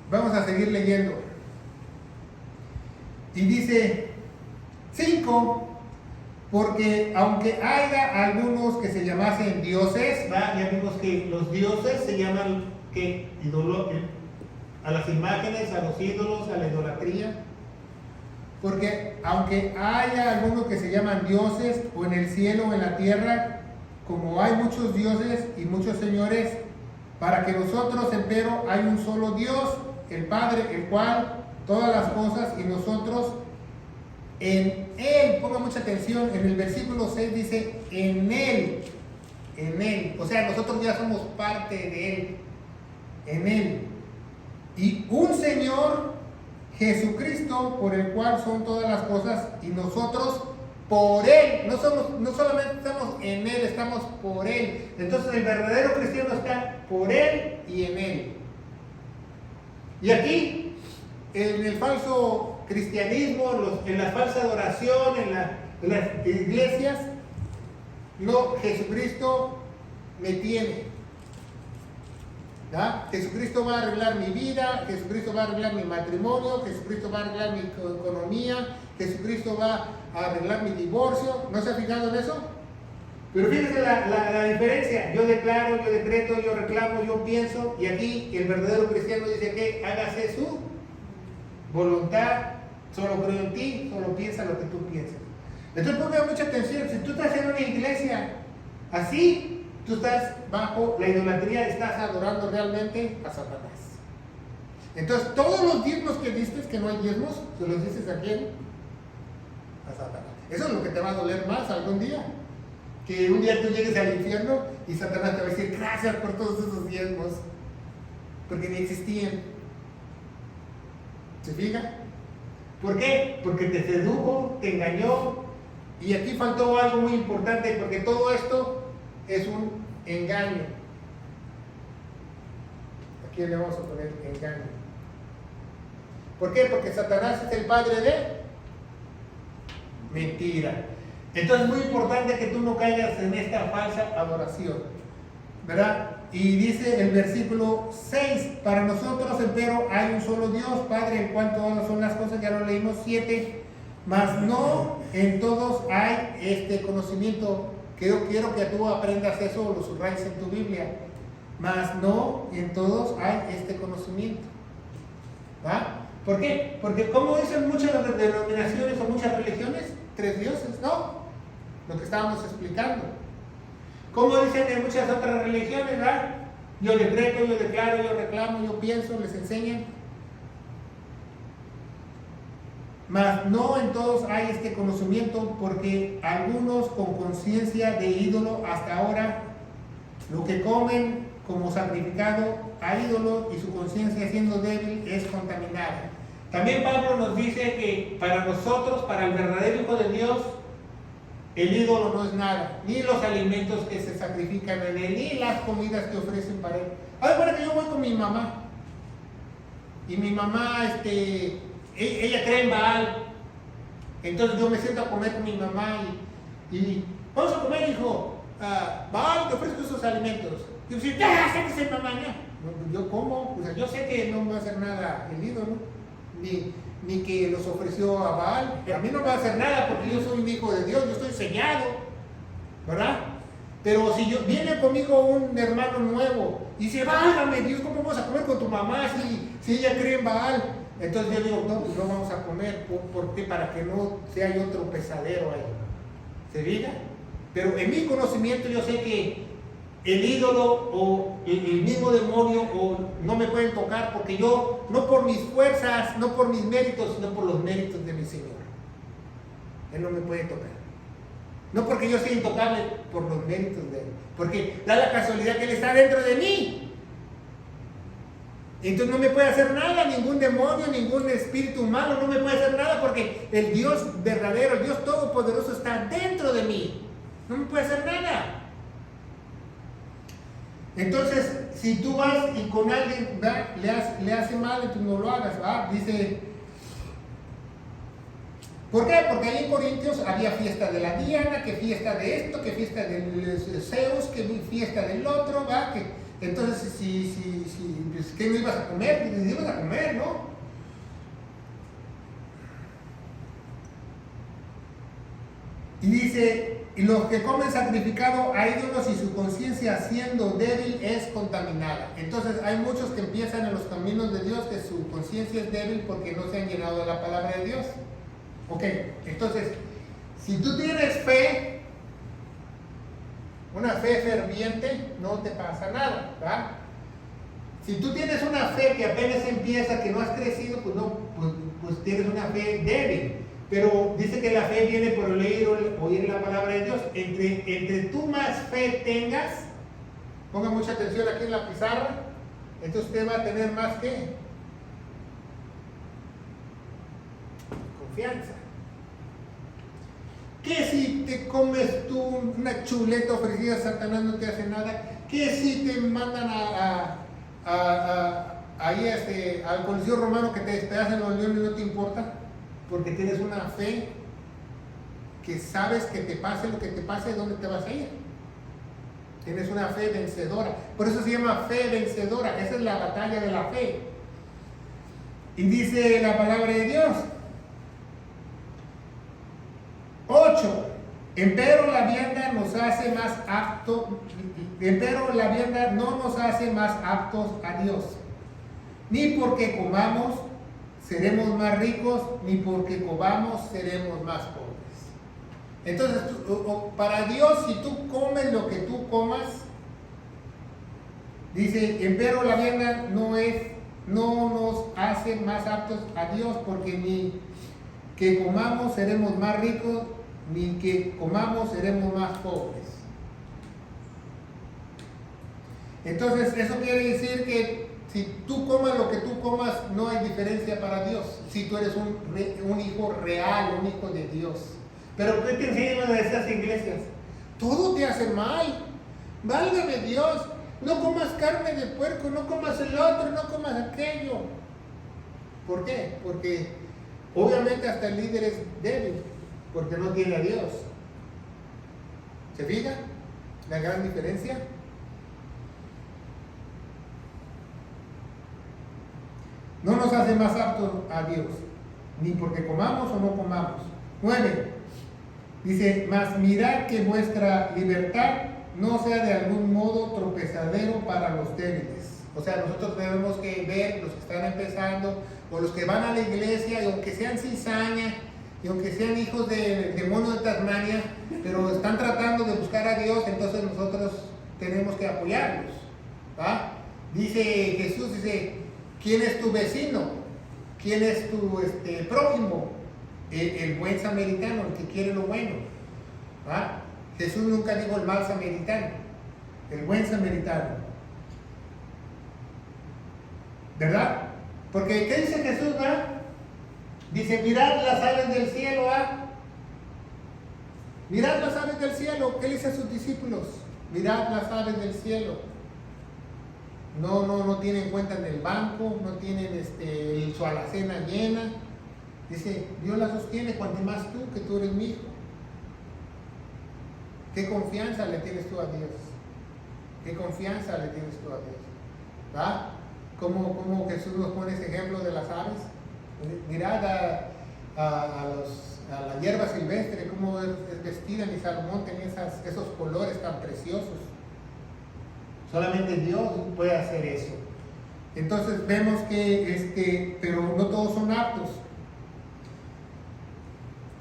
Vamos a seguir leyendo. Y dice 5, porque aunque haya algunos que se llamasen dioses, ya vimos que los dioses se llaman a las imágenes, a los ídolos, a la idolatría. Porque aunque haya algunos que se llaman dioses, o en el cielo o en la tierra, como hay muchos dioses y muchos señores, para que nosotros, empero, hay un solo Dios, el Padre, el cual todas las cosas, y nosotros en Él. Ponga mucha atención, en el versículo 6 dice en Él, o sea, nosotros ya somos parte de Él, en Él, y un Señor Jesucristo, por el cual son todas las cosas, y nosotros por Él. No solamente estamos en Él, estamos por Él. Entonces el verdadero cristiano está por Él y en Él. Y aquí, en el falso cristianismo, en la falsa adoración, en las iglesias, no, Jesucristo me tiene. ¿Ya? Jesucristo va a arreglar mi vida, Jesucristo va a arreglar mi matrimonio, Jesucristo va a arreglar mi economía, Jesucristo va a arreglar mi divorcio. ¿No se ha fijado en eso? Pero fíjense la diferencia. Yo declaro, yo decreto, yo reclamo, yo pienso, y aquí el verdadero cristiano dice que hágase su voluntad. Solo creo en ti, solo piensa lo que tú piensas. Entonces ponga mucha atención. Si tú estás en una iglesia así, tú estás bajo la idolatría, estás adorando realmente a Satanás. Entonces todos los diezmos que diste, que no hay diezmos, se los dices a quién? A Satanás. Eso es lo que te va a doler más algún día. Que un día tú llegues al infierno y Satanás te va a decir gracias por todos esos diezmos, porque ni existían. ¿Se fija? ¿Por qué? Porque te sedujo, te engañó. Y aquí faltó algo muy importante, porque todo esto es un engaño. Aquí le vamos a poner engaño. ¿Por qué? Porque Satanás es el padre de mentira. Entonces es muy importante que tú no caigas en esta falsa adoración, ¿verdad? Y dice el versículo 6, para nosotros empero hay un solo Dios, Padre, en cuanto son las cosas, ya lo leímos. 7, mas no en todos hay este conocimiento. Yo quiero que tú aprendas eso, lo subrayes en tu Biblia. Mas no en todos hay este conocimiento. ¿Va? ¿Por qué? Porque como dicen muchas denominaciones o muchas religiones, 3 dioses, ¿no? Lo que estábamos explicando. Como dicen en muchas otras religiones, ¿verdad? Yo decreto, yo declaro, yo reclamo, yo pienso, les enseñan. Mas no en todos hay este conocimiento, porque algunos con conciencia de ídolo hasta ahora, lo que comen como sacrificado a ídolo y su conciencia siendo débil es contaminada. También Pablo nos dice que para nosotros, para el verdadero Hijo de Dios, el ídolo no es nada, ni los alimentos que se sacrifican en él, ni las comidas que ofrecen para él. Ahora que yo voy con mi mamá, y mi mamá, ella cree en Baal, entonces yo me siento a comer con mi mamá y vamos a comer, hijo, Baal, te ofrezco esos alimentos. Y yo digo, sáquese mamá, no. Yo como, o sea, yo sé que no me va a hacer nada el ídolo, ni que los ofreció a Baal. A mí no me va a hacer nada porque yo soy un hijo de Dios, yo estoy sellado, ¿verdad? Pero si viene conmigo un hermano nuevo y dice, válgame Dios, ¿cómo vamos a comer con tu mamá si ella cree en Baal? Entonces yo digo, no, pues no vamos a comer. ¿Por qué? Para que no sea otro pesadero ahí. ¿Se diga? Pero en mi conocimiento yo sé que el ídolo o el mismo demonio no me pueden tocar, porque yo, no por mis fuerzas, no por mis méritos, sino por los méritos de mi Señor. Él no me puede tocar. No porque yo sea intocable, por los méritos de Él. Porque da la casualidad que Él está dentro de mí. Entonces no me puede hacer nada, ningún demonio, ningún espíritu malo, no me puede hacer nada, porque el Dios verdadero, el Dios todopoderoso está dentro de mí. No me puede hacer nada. Entonces, si tú vas y con alguien le hace mal, entonces no lo hagas, ¿va? Dice, ¿por qué? Porque ahí en Corintios había fiesta de la Diana, que fiesta de esto, que fiesta de Zeus, que fiesta del otro, ¿va? Entonces, pues, ¿qué no ibas a comer? Pues, ibas a comer, ¿no? Y dice, y los que comen sacrificado a ídolos y su conciencia siendo débil es contaminada. Entonces hay muchos que empiezan en los caminos de Dios que su conciencia es débil porque no se han llenado de la palabra de Dios. Ok, entonces, si tú tienes fe, una fe ferviente, no te pasa nada, ¿verdad? Si tú tienes una fe que apenas empieza, que no has crecido, pues tienes una fe débil. Pero dice que la fe viene por oír la palabra de Dios. Entre tú más fe tengas, ponga mucha atención aquí en la pizarra, entonces usted va a tener más que confianza. ¿Qué si te comes tú una chuleta ofrecida a Satanás no te hace nada? ¿Qué si te mandan ahí al Coliseo Romano que te despedacen los leones y no te importa? Porque tienes una fe que sabes que te pase lo que te pase, ¿dónde te vas a ir? Tienes una fe vencedora. Por eso se llama fe vencedora. Esa es la batalla de la fe. Y dice la palabra de Dios. 8. Empero la vianda nos hace más aptos, empero la vianda no nos hace más aptos a Dios. Ni porque comamos seremos más ricos, ni porque comamos seremos más pobres. Entonces, para Dios, si tú comes lo que tú comas, dice, empero la vianda no nos hace más aptos a Dios, porque ni que comamos seremos más ricos, ni que comamos seremos más pobres. Entonces, eso quiere decir que si tú comas lo que tú comas, no hay diferencia para Dios. Si tú eres un hijo real, un hijo de Dios. Pero ¿qué te enseñan de esas iglesias? Todo te hace mal. Válgame Dios. No comas carne de puerco, no comas el otro, no comas aquello. ¿Por qué? Porque obviamente hasta el líder es débil, porque no tiene a Dios. ¿Se fijan la gran diferencia? No nos hace más aptos a Dios, ni porque comamos o no comamos. 9. Dice, mas mirad que vuestra libertad no sea de algún modo tropezadero para los débiles. O sea, nosotros tenemos que ver los que están empezando, o los que van a la iglesia, y aunque sean cizaña, y aunque sean hijos de mono de Tasmania, pero están tratando de buscar a Dios, entonces nosotros tenemos que apoyarlos. ¿Va? Dice Jesús, dice, ¿quién es tu vecino? ¿Quién es tu prójimo? El buen samaritano, el que quiere lo bueno. ¿Va? Jesús nunca dijo el mal samaritano, el buen samaritano. ¿Verdad? Porque ¿qué dice Jesús? Dice, mirad las aves del cielo. Mirad las aves del cielo. ¿Qué le dice a sus discípulos? Mirad las aves del cielo. No tienen cuenta en el banco, no tienen su alacena llena. Dice, Dios la sostiene, cuanto más tú, que tú eres mi hijo. ¿Qué confianza le tienes tú a Dios? ¿Qué confianza le tienes tú a Dios? ¿Va? ¿Cómo Jesús nos pone ese ejemplo de las aves? Mirad a la hierba silvestre, cómo es vestida, ni Salomón tenía esos colores tan preciosos. Solamente Dios puede hacer eso. Entonces vemos que, pero no todos son aptos.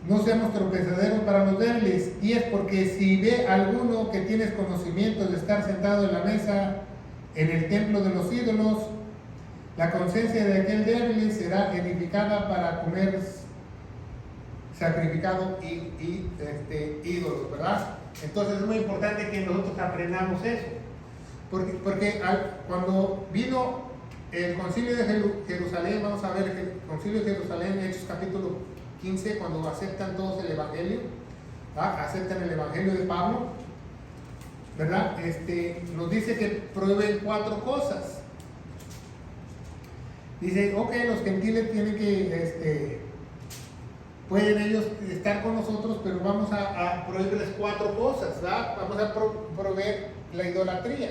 No seamos tropezaderos para los débiles. Y es porque si ve alguno que tienes conocimientos de estar sentado en la mesa en el templo de los ídolos, la conciencia de aquel débil será edificada para comer sacrificado ídolos, ¿verdad? Entonces es muy importante que nosotros aprendamos eso. Porque cuando vino el concilio de Jerusalén, vamos a ver el concilio de Jerusalén, Hechos capítulo 15, cuando aceptan todos el evangelio, ¿verdad? Aceptan el evangelio de Pablo, ¿verdad? Nos dice que prueben 4 cosas. Dice, ok, los gentiles tienen que, pueden ellos estar con nosotros, pero vamos a prohibirles 4 cosas, ¿verdad? Vamos a prohibir la idolatría.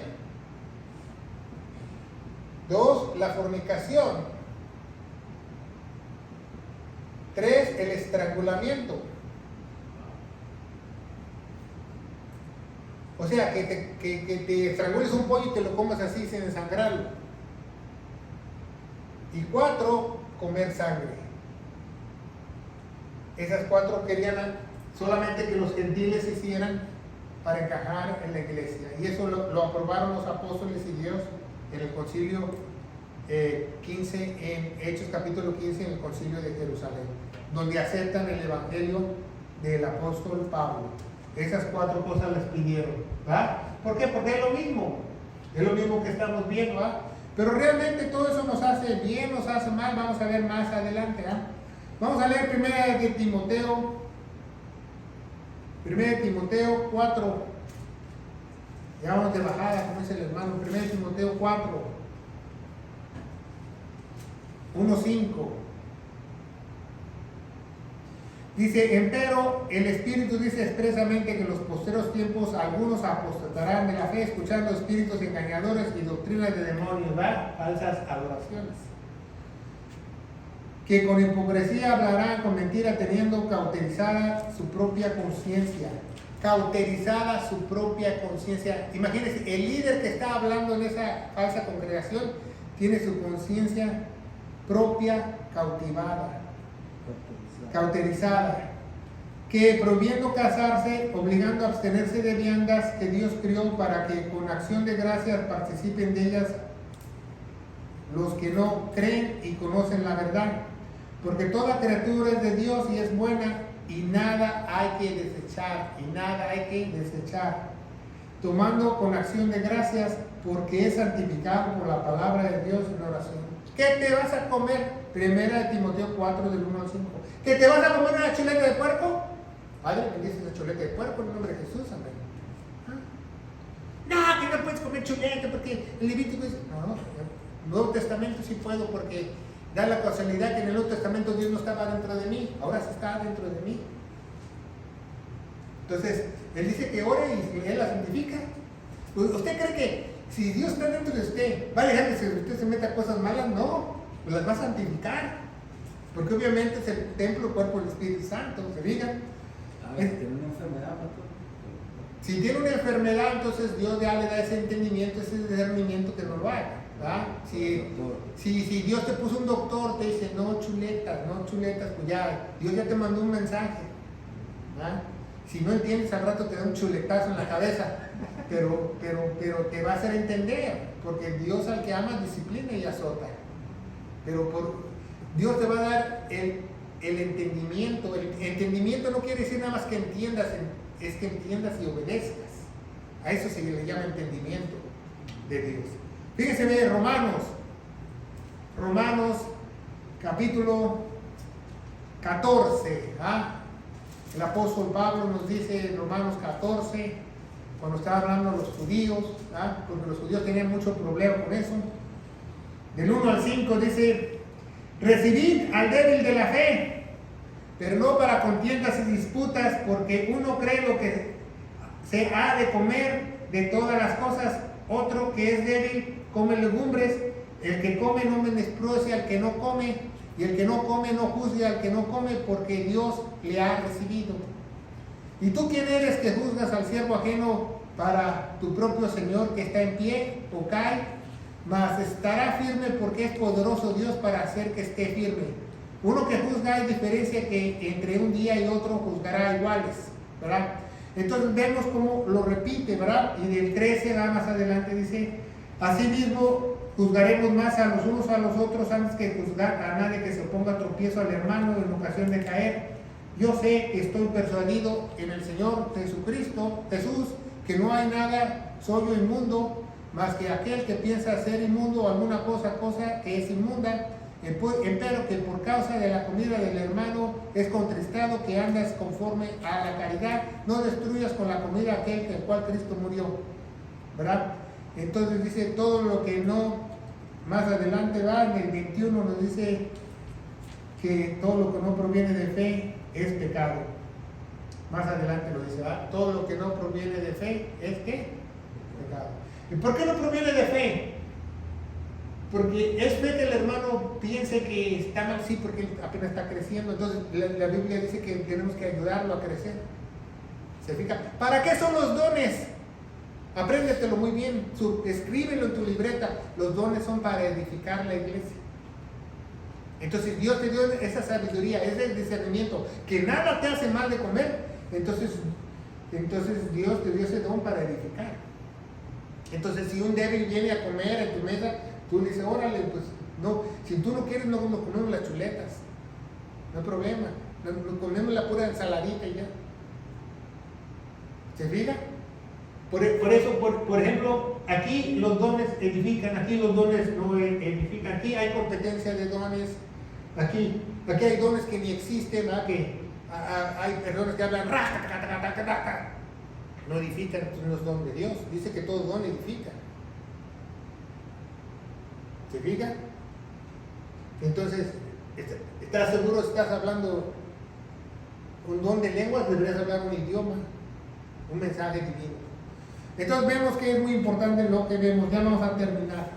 2, la fornicación. 3, el estrangulamiento. O sea, que te estrangules un pollo y te lo comas así sin ensangrarlo. Y 4, comer sangre. Esas 4 querían solamente que los gentiles hicieran para encajar en la iglesia. Y eso lo aprobaron los apóstoles y Dios en el concilio 15, en Hechos capítulo 15, en el concilio de Jerusalén, donde aceptan el evangelio del apóstol Pablo. Esas 4 cosas las pidieron, ¿verdad? ¿Por qué? Porque es lo mismo que estamos viendo, ¿verdad? Pero realmente todo eso nos hace bien, nos hace mal, vamos a ver más adelante, ¿verdad? Vamos a leer primero de Timoteo 1 Timoteo 4. Ya vamos de bajada, como dice el hermano. 1 Timoteo 4. 1:5. Dice, empero el Espíritu dice expresamente que en los posteros tiempos algunos apostatarán de la fe, escuchando espíritus engañadores y doctrinas de demonios, ¿verdad? Falsas adoraciones. Que con hipocresía hablarán con mentira, teniendo cauterizada su propia conciencia. Cauterizada su propia conciencia. Imagínense, el líder que está hablando en esa falsa congregación tiene su conciencia propia cautivada. Cauterizada, que prohibiendo casarse, obligando a abstenerse de viandas que Dios crió para que con acción de gracias participen de ellas los que no creen y conocen la verdad, porque toda criatura es de Dios y es buena, y nada hay que desechar, tomando con acción de gracias, porque es santificado por la palabra de Dios en oración. ¿Qué te vas a comer? 1 Timoteo 4 del 1 al 5. ¿Que te vas a comer una chuleta de puerco? Padre, bendice esa chuleta de puerco en el nombre de Jesús, amén. No, que no puedes comer chuleta porque el Levítico dice, no, en el Nuevo Testamento sí puedo, porque da la casualidad que en el Nuevo Testamento Dios no estaba dentro de mí, ahora sí está dentro de mí. Entonces, Él dice que ore y Él la santifica. ¿Usted cree que si Dios está dentro de usted, va a dejar que usted se meta cosas malas? No, pues las va a santificar. Porque obviamente es el templo, cuerpo del Espíritu Santo, ¿se fijan? Si tiene una enfermedad, si tiene una enfermedad, entonces Dios ya le da ese entendimiento, ese discernimiento que no lo haga, ¿verdad? Si Dios te puso un doctor, te dice no chuletas, pues ya, Dios ya te mandó un mensaje, ¿verdad? Si no entiendes, al rato te da un chuletazo en la cabeza, pero te va a hacer entender, porque Dios al que ama disciplina y azota. Pero Dios te va a dar el entendimiento. El entendimiento no quiere decir nada más que entiendas, es que entiendas y obedezcas. A eso se le llama entendimiento de Dios. Fíjense bien, Romanos capítulo 14. El apóstol Pablo nos dice en Romanos 14, cuando estaba hablando de los judíos, porque los judíos tenían mucho problema con eso. Del 1 al 5 dice: recibid al débil de la fe, pero no para contiendas y disputas, porque uno cree lo que se ha de comer de todas las cosas, otro que es débil come legumbres, el que come no menosprecia al que no come, y el que no come no juzgue al que no come, porque Dios le ha recibido. ¿Y tú quién eres que juzgas al siervo ajeno para tu propio Señor que está en pie o cae? Mas estará firme porque es poderoso Dios para hacer que esté firme. Uno que juzga hay diferencia que entre un día y otro juzgará iguales, ¿verdad? Entonces vemos cómo lo repite, ¿verdad? Y del 13 va más adelante, dice: asimismo juzgaremos más a los unos a los otros antes que juzgar a nadie que se oponga tropiezo al hermano en ocasión de caer. Yo sé que estoy persuadido en el Señor Jesucristo, Jesús, que no hay nada suyo inmundo, más que aquel que piensa ser inmundo o alguna cosa que es inmunda, empero que por causa de la comida del hermano es contristado, que andas conforme a la caridad, no destruyas con la comida aquel del cual Cristo murió, ¿verdad? Entonces dice todo lo que no, más adelante va, en el 21 nos dice que todo lo que no proviene de fe es pecado. Más adelante lo dice, ¿verdad? Todo lo que no proviene de fe es ¿qué? Pecado. ¿Y por qué no proviene de fe? Porque es fe que el hermano piense que está mal, sí, porque él apenas está creciendo. Entonces la Biblia dice que tenemos que ayudarlo a crecer. ¿Se fija? ¿Para qué son los dones? Apréndetelo muy bien, escríbelo en tu libreta. Los dones son para edificar la iglesia. Entonces Dios te dio esa sabiduría, ese discernimiento, que nada te hace mal de comer. Entonces Dios te dio ese don para edificar. Entonces si un débil viene a comer en tu mesa, tú le dices, órale, pues no, si tú no quieres, no comemos las chuletas, no hay problema, no comemos la pura ensaladita y ya. ¿Se fija? Por eso, por ejemplo, aquí los dones edifican, aquí los dones no edifican, aquí hay competencia de dones, aquí hay dones que ni existen, ¿verdad? Que Hay personas que hablan, no edifican, no es don de Dios. Dice que todo don edifica. ¿Se fija? Entonces, ¿estás seguro si estás hablando un don de lenguas? Deberías hablar un idioma, un mensaje divino. Entonces vemos que es muy importante lo que vemos. Ya vamos a terminar.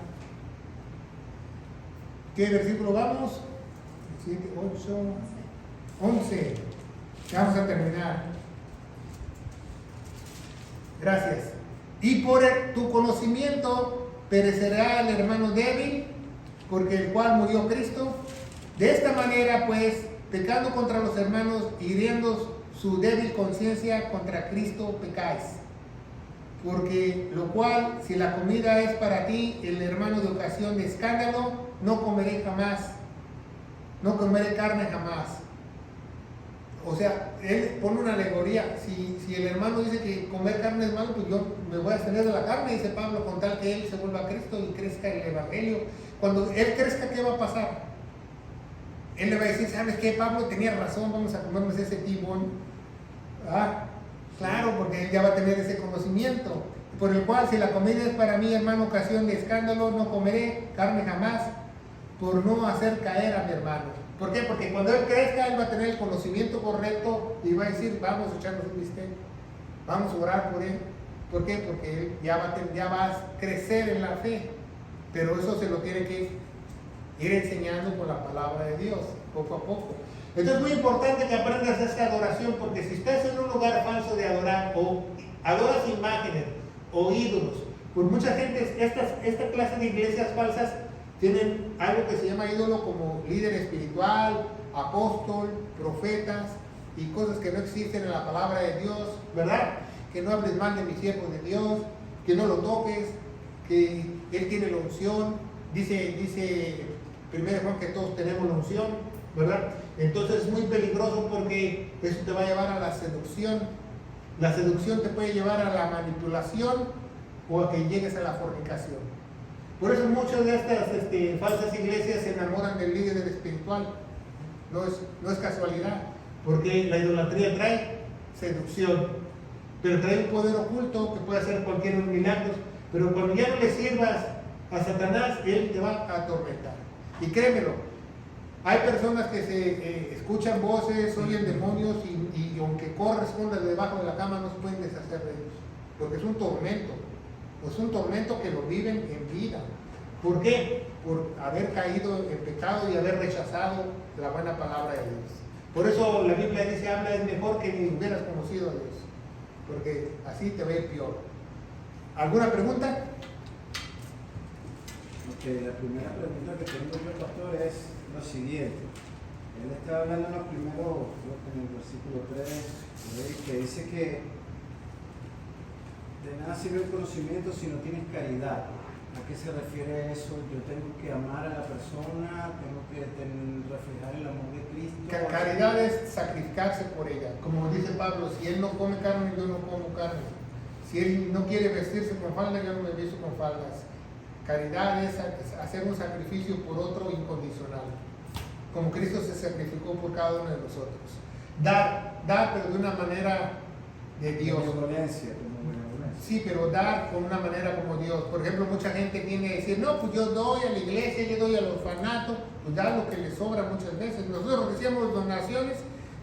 ¿Qué versículo vamos? 7, 8, 11. Ya vamos a terminar. Gracias. Y por tu conocimiento perecerá el hermano débil, porque el cual murió Cristo. De esta manera, pues, pecando contra los hermanos, hiriendo su débil conciencia, contra Cristo pecáis. Porque lo cual, si la comida es para ti, el hermano de ocasión de escándalo, no comeré jamás, no comeré carne jamás. O sea, él pone una alegoría. Si el hermano dice que comer carne es malo, pues yo me voy a abstener de la carne, dice Pablo, con tal que él se vuelva a Cristo y crezca el Evangelio. Cuando él crezca, ¿qué va a pasar? Él le va a decir, ¿sabes qué, Pablo? Tenía razón, vamos a comernos ese tibón. Claro, porque él ya va a tener ese conocimiento. Por el cual, si la comida es para mí, hermano, ocasión de escándalo, no comeré carne jamás, por no hacer caer a mi hermano. ¿Por qué? Porque cuando él crezca, él va a tener el conocimiento correcto y va a decir, vamos a echarnos un bistec, vamos a orar por él. ¿Por qué? Porque él ya va a crecer en la fe. Pero eso se lo tiene que ir enseñando con la palabra de Dios, poco a poco. Entonces es muy importante que aprendas esta adoración, porque si estás en un lugar falso de adorar, o adoras imágenes, o ídolos, pues mucha gente, esta clase de iglesias falsas, tienen algo que se llama ídolo como líder espiritual, apóstol, profetas y cosas que no existen en la palabra de Dios, ¿verdad? Que no hables mal de mi siervo de Dios, que no lo toques, que él tiene la unción. Dice 1 Juan que todos tenemos la unción, ¿verdad? Entonces es muy peligroso porque eso te va a llevar a la seducción. La seducción te puede llevar a la manipulación o a que llegues a la fornicación. Por eso muchas de estas falsas iglesias se enamoran del líder espiritual. No es casualidad, porque la idolatría trae seducción, pero trae un poder oculto que puede hacer cualquier milagro. Pero cuando ya no le sirvas a Satanás, él te va a atormentar. Y créemelo, hay personas que se escuchan voces, oyen demonios y aunque escondas debajo de la cama no se pueden deshacer de ellos, porque es un tormento. Es un tormento que lo viven en vida. ¿Por qué? Por haber caído en pecado y haber rechazado la buena palabra de Dios. Por eso la Biblia dice, habla es mejor que ni hubieras conocido a Dios, porque así te va a ir peor. ¿Alguna pregunta? Ok, la primera pregunta que tengo yo, pastor, es lo siguiente. Él está hablando en los primeros, en el versículo 3, que dice que de nada sirve el conocimiento si no tienes caridad. ¿A qué se refiere eso? Yo tengo que amar a la persona, tengo que reflejar el amor de Cristo. Caridad es sacrificarse por ella. Como dice Pablo, si él no come carne, yo no como carne. Si él no quiere vestirse con falda, yo no me visto con faldas. Caridad es hacer un sacrificio por otro incondicional, como Cristo se sacrificó por cada uno de nosotros. Dar, pero de una manera de Dios. Sí, pero dar con una manera como Dios. Por ejemplo, mucha gente tiene que decir, no, pues yo doy a la iglesia, yo doy al orfanato, pues da lo que le sobra muchas veces. Nosotros recibimos donaciones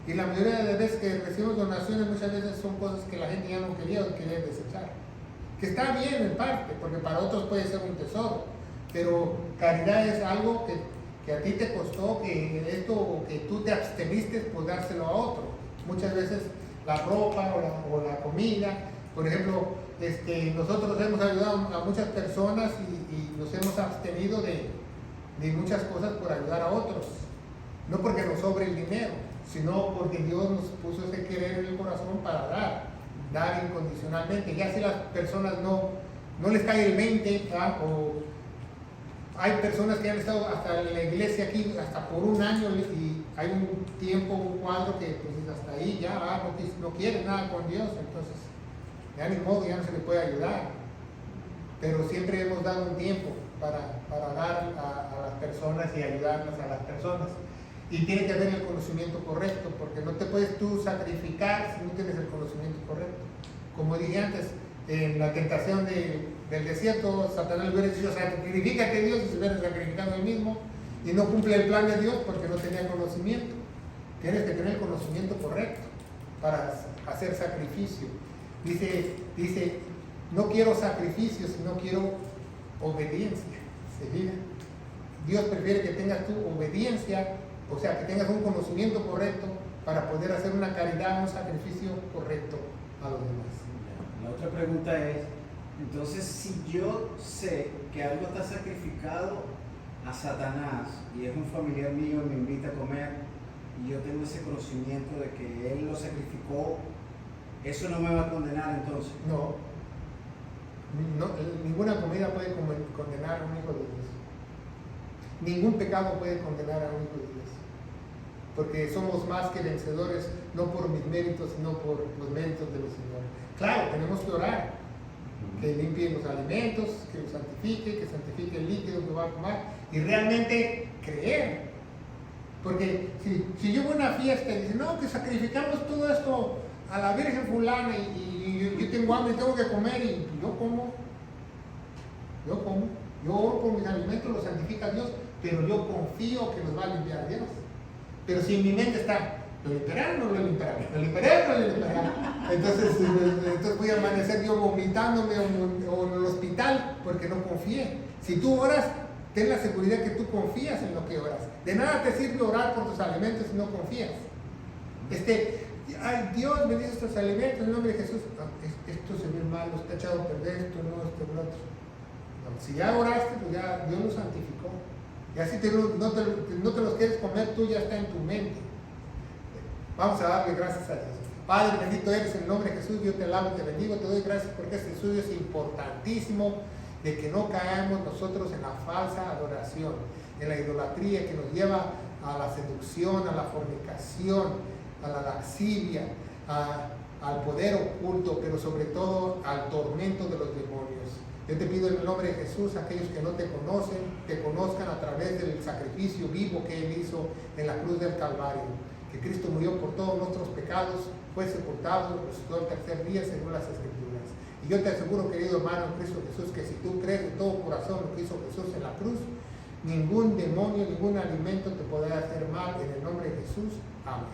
y la mayoría de veces que recibimos donaciones muchas veces son cosas que la gente ya no quería o quería desechar. Que está bien en parte, porque para otros puede ser un tesoro, pero caridad es algo que a ti te costó, que tú te absteniste por dárselo a otro. Muchas veces la ropa o la comida. Por ejemplo, nosotros hemos ayudado a muchas personas y nos hemos abstenido de muchas cosas por ayudar a otros. No porque nos sobre el dinero, sino porque Dios nos puso ese querer en el corazón para dar incondicionalmente. Ya si las personas no les cae el 20, o hay personas que han estado hasta en la iglesia aquí, hasta por un año, y hay un tiempo, un cuadro que pues hasta ahí ya no quieren nada con Dios, entonces ya ni modo, ya no se le puede ayudar. Pero siempre hemos dado un tiempo para dar a las personas y ayudarlas a las personas. Y tiene que haber el conocimiento correcto, porque no te puedes tú sacrificar si no tienes el conocimiento correcto. Como dije antes, en la tentación del desierto, Satanás le hubiera dicho, sacrifícate Dios, y se hubiera sacrificado él mismo, y no cumple el plan de Dios porque no tenía conocimiento. Tienes que tener el conocimiento correcto para hacer sacrificio. Dice, no quiero sacrificio, sino quiero obediencia. ¿Se fija? Dios prefiere que tengas tu obediencia, o sea, que tengas un conocimiento correcto para poder hacer una caridad, un sacrificio correcto a los demás. La otra pregunta es, entonces si yo sé que algo está sacrificado a Satanás y es un familiar mío y me invita a comer y yo tengo ese conocimiento de que él lo sacrificó, ¿eso no me va a condenar entonces? No, ninguna comida puede condenar a un hijo de Dios. Ningún pecado puede condenar a un hijo de Dios. Porque somos más que vencedores, no por mis méritos, sino por los méritos de los señores. Claro, tenemos que orar, que limpie los alimentos, que los santifique, que santifique el líquido que va a tomar, y realmente creer. Porque si yo voy a una fiesta y dicen, no, que sacrificamos todo esto a la Virgen fulana y yo tengo hambre y tengo que comer, y yo como, yo oro por mis alimentos, los santifica Dios, pero yo confío que nos va a limpiar Dios. Pero si en mi mente está, ¿lo limpiarán o no lo limpiarán? ¿Lo limpiarán o no lo limpiarán? Entonces voy a amanecer yo vomitándome o en el hospital porque no confié. Si tú oras, ten la seguridad que tú confías en lo que oras. De nada te sirve orar por tus alimentos si no confías. Ay, Dios me dice estos alimentos en el nombre de Jesús. No, esto se ve malo, está echado a perder, esto no, esto no, otro. No, si ya oraste, pues ya Dios lo santificó. Y así no te los quieres comer, tú ya está en tu mente. Vamos a darle gracias a Dios. Padre, bendito eres en el nombre de Jesús. Yo te alabo y te bendigo. Te doy gracias porque este estudio es importantísimo, de que no caemos nosotros en la falsa adoración, en la idolatría que nos lleva a la seducción, a la fornicación, a la lascivia, al poder oculto, pero sobre todo al tormento de los demonios. Yo te pido en el nombre de Jesús, aquellos que no te conocen, te conozcan a través del sacrificio vivo que Él hizo en la cruz del Calvario, que Cristo murió por todos nuestros pecados, fue sepultado, resucitó el tercer día según las Escrituras. Y yo te aseguro, querido hermano en Cristo Jesús, que si tú crees de todo corazón lo que hizo Jesús en la cruz, ningún demonio, ningún alimento te podrá hacer mal en el nombre de Jesús. Amén.